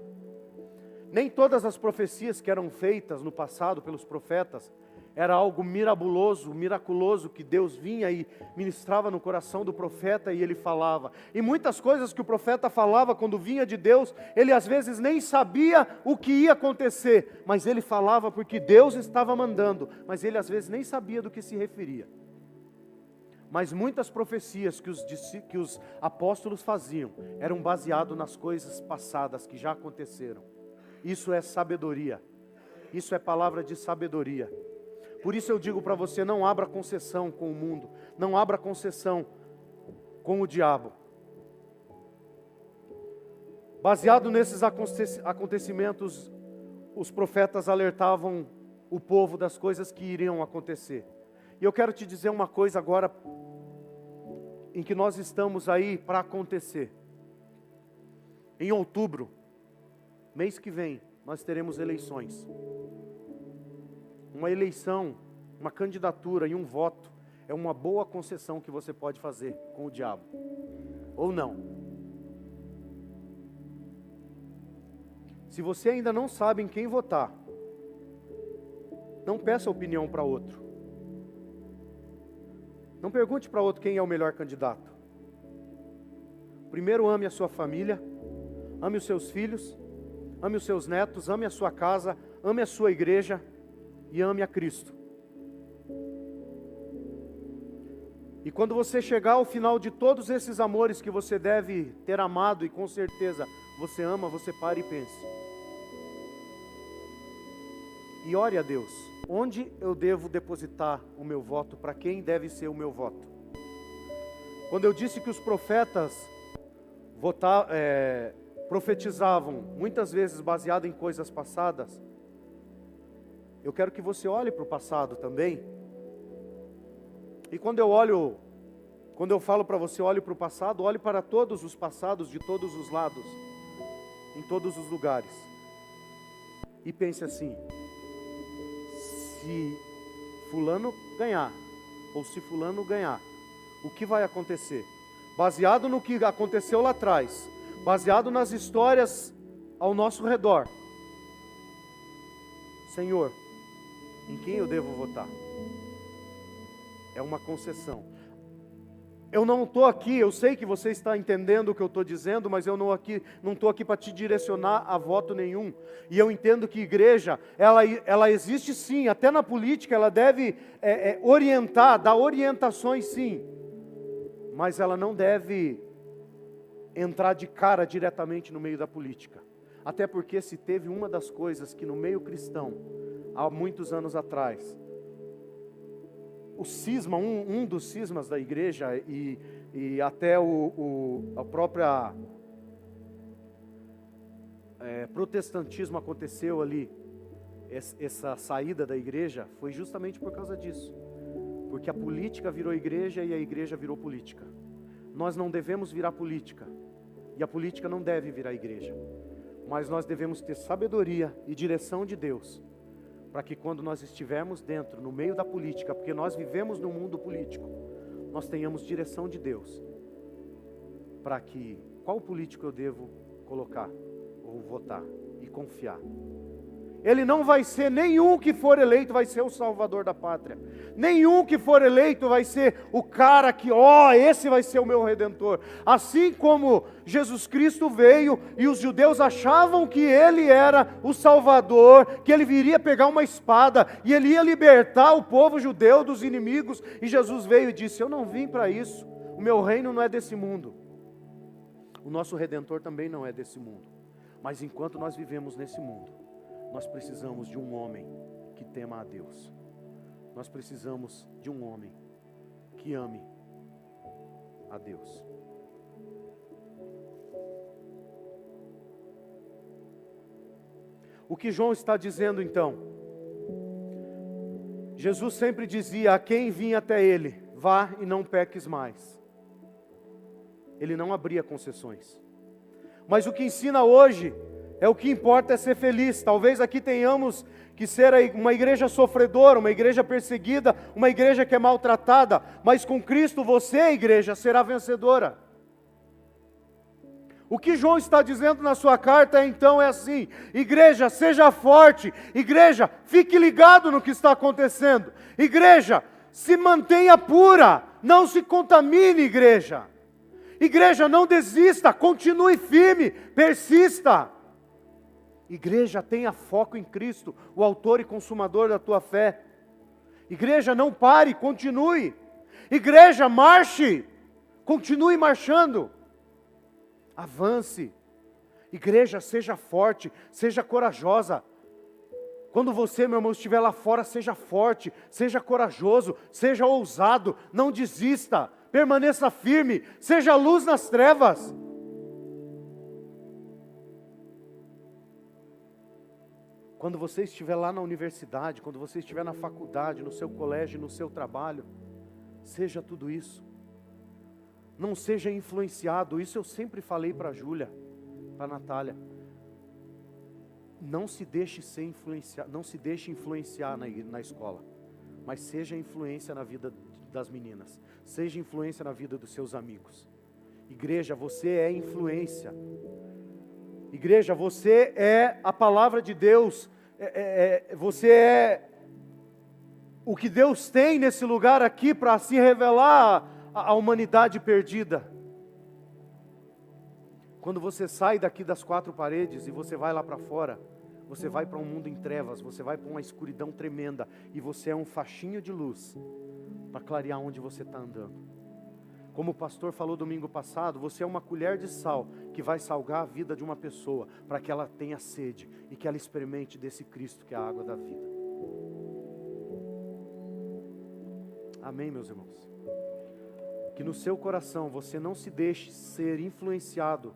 Nem todas as profecias que eram feitas no passado pelos profetas era algo miraculoso que Deus vinha e ministrava no coração do profeta e ele falava. E muitas coisas que o profeta falava quando vinha de Deus, ele às vezes nem sabia o que ia acontecer, mas ele falava porque Deus estava mandando, mas ele às vezes nem sabia do que se referia. Mas muitas profecias que os apóstolos faziam eram baseadas nas coisas passadas que já aconteceram. Isso é sabedoria. Isso é palavra de sabedoria. Por isso eu digo para você, não abra concessão com o mundo. Não abra concessão com o diabo. Baseado nesses acontecimentos, os profetas alertavam o povo das coisas que iriam acontecer. E eu quero te dizer uma coisa agora, em que nós estamos aí para acontecer. Em outubro, mês que vem, nós teremos eleições. Uma eleição, uma candidatura e um voto é uma boa concessão que você pode fazer com o diabo. Ou não. Se você ainda não sabe em quem votar, não peça opinião para outro. Não pergunte para outro quem é o melhor candidato. Primeiro ame a sua família, ame os seus filhos, ame os seus netos, ame a sua casa, ame a sua igreja e ame a Cristo. E quando você chegar ao final de todos esses amores que você deve ter amado e com certeza você ama, você pare e pense. E ore a Deus, onde eu devo depositar o meu voto, para quem deve ser o meu voto? Quando eu disse que os profetas profetizavam, muitas vezes baseado em coisas passadas, eu quero que você olhe para o passado também. E quando eu falo para você, olhe para o passado, olhe para todos os passados de todos os lados, em todos os lugares. E pense assim, se fulano ganhar, ou se fulano ganhar, o que vai acontecer? Baseado no que aconteceu lá atrás, baseado nas histórias ao nosso redor. Senhor, em quem eu devo votar? É uma concessão. Eu não estou aqui, eu sei que você está entendendo o que eu estou dizendo, mas eu não estou aqui para te direcionar a voto nenhum. E eu entendo que igreja, ela existe sim, até na política ela deve orientar, dar orientações sim. Mas ela não deve entrar de cara diretamente no meio da política. Até porque se teve uma das coisas que no meio cristão, há muitos anos atrás, o cisma, um dos cismas da igreja e até a própria protestantismo aconteceu ali, essa saída da igreja, foi justamente por causa disso. Porque a política virou igreja e a igreja virou política. Nós não devemos virar política, e a política não deve virar igreja. Mas nós devemos ter sabedoria e direção de Deus, para que quando nós estivermos dentro, no meio da política, porque nós vivemos no mundo político, nós tenhamos direção de Deus, para que, qual político eu devo colocar, ou votar, e confiar. Ele não vai ser, nenhum que for eleito vai ser o salvador da pátria. Nenhum que for eleito vai ser o cara que, esse vai ser o meu redentor. Assim como Jesus Cristo veio e os judeus achavam que ele era o salvador, que ele viria pegar uma espada e ele ia libertar o povo judeu dos inimigos. E Jesus veio e disse, eu não vim para isso, o meu reino não é desse mundo. O nosso redentor também não é desse mundo. Mas enquanto nós vivemos nesse mundo, nós precisamos de um homem que tema a Deus. Nós precisamos de um homem que ame a Deus. O que João está dizendo então? Jesus sempre dizia a quem vinha até ele, vá e não peques mais. Ele não abria concessões. Mas o que ensina hoje é o que importa é ser feliz. Talvez aqui tenhamos que ser uma igreja sofredora, uma igreja perseguida, uma igreja que é maltratada, mas com Cristo você, igreja, será vencedora. O que João está dizendo na sua carta então é assim: igreja, seja forte, igreja, fique ligado no que está acontecendo, igreja, se mantenha pura, não se contamine, igreja. Igreja, não desista, continue firme, persista. Igreja, tenha foco em Cristo, o autor e consumador da tua fé. Igreja, não pare, continue. Igreja, marche, continue marchando. Avance. Igreja, seja forte, seja corajosa. Quando você, meu irmão, estiver lá fora, seja forte, seja corajoso, seja ousado, não desista, permaneça firme, seja luz nas trevas. Quando você estiver lá na universidade, quando você estiver na faculdade, no seu colégio, no seu trabalho, seja tudo isso. Não seja influenciado, isso eu sempre falei para a Júlia, para a Natália. Não se deixe ser influenciado, não se deixe influenciar na escola, mas seja influência na vida das meninas, seja influência na vida dos seus amigos. Igreja, você é influência. Igreja, você é a palavra de Deus, você é o que Deus tem nesse lugar aqui para se revelar à humanidade perdida. Quando você sai daqui das quatro paredes e você vai lá para fora, você vai para um mundo em trevas, você vai para uma escuridão tremenda, e você é um faixinho de luz para clarear onde você está andando. Como o pastor falou domingo passado, você é uma colher de sal que vai salgar a vida de uma pessoa, para que ela tenha sede e que ela experimente desse Cristo que é a água da vida. Amém, meus irmãos? Que no seu coração você não se deixe ser influenciado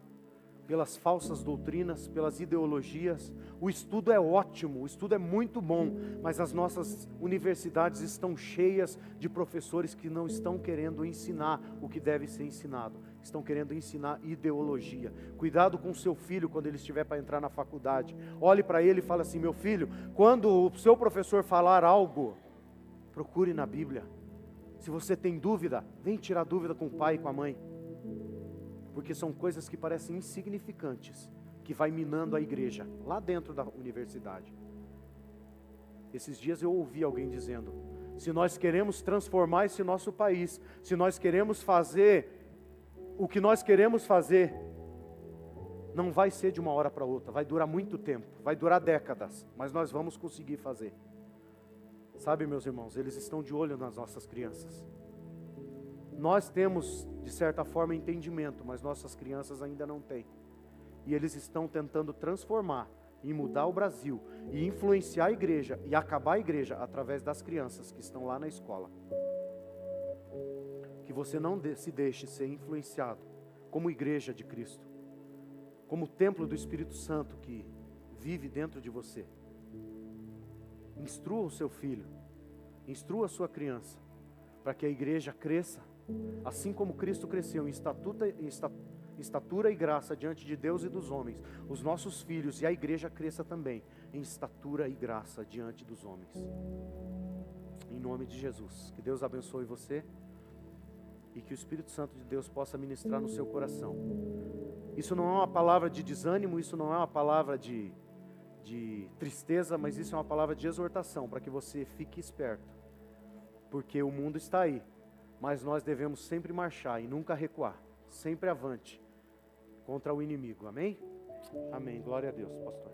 pelas falsas doutrinas, pelas ideologias. O estudo é ótimo, o estudo é muito bom, mas as nossas universidades estão cheias de professores que não estão querendo ensinar o que deve ser ensinado, estão querendo ensinar ideologia. Cuidado com o seu filho quando ele estiver para entrar na faculdade. Olhe para ele e fale assim: meu filho, quando o seu professor falar algo, procure na Bíblia. Se você tem dúvida, vem tirar dúvida com o pai e com a mãe. Porque são coisas que parecem insignificantes, que vai minando a igreja, lá dentro da universidade. Esses dias eu ouvi alguém dizendo: se nós queremos transformar esse nosso país, se nós queremos fazer o que nós queremos fazer, não vai ser de uma hora para outra, vai durar muito tempo, vai durar décadas, mas nós vamos conseguir fazer. Sabe, meus irmãos, eles estão de olho nas nossas crianças. Nós temos, de certa forma, entendimento, mas nossas crianças ainda não têm. E eles estão tentando transformar e mudar o Brasil, e influenciar a igreja, e acabar a igreja através das crianças que estão lá na escola. Que você não se deixe ser influenciado como igreja de Cristo, como templo do Espírito Santo que vive dentro de você. Instrua o seu filho, instrua a sua criança, para que a igreja cresça, assim como Cristo cresceu em estatura e graça diante de Deus e dos homens. Os nossos filhos e a igreja cresça também em estatura e graça diante dos homens. Em nome de Jesus, que Deus abençoe você e que o Espírito Santo de Deus possa ministrar no seu coração. Isso não é uma palavra de desânimo, isso não é uma palavra de tristeza, mas isso é uma palavra de exortação, para que você fique esperto, porque o mundo está aí, mas nós devemos sempre marchar e nunca recuar, sempre avante contra o inimigo. Amém? Amém. Glória a Deus, pastor.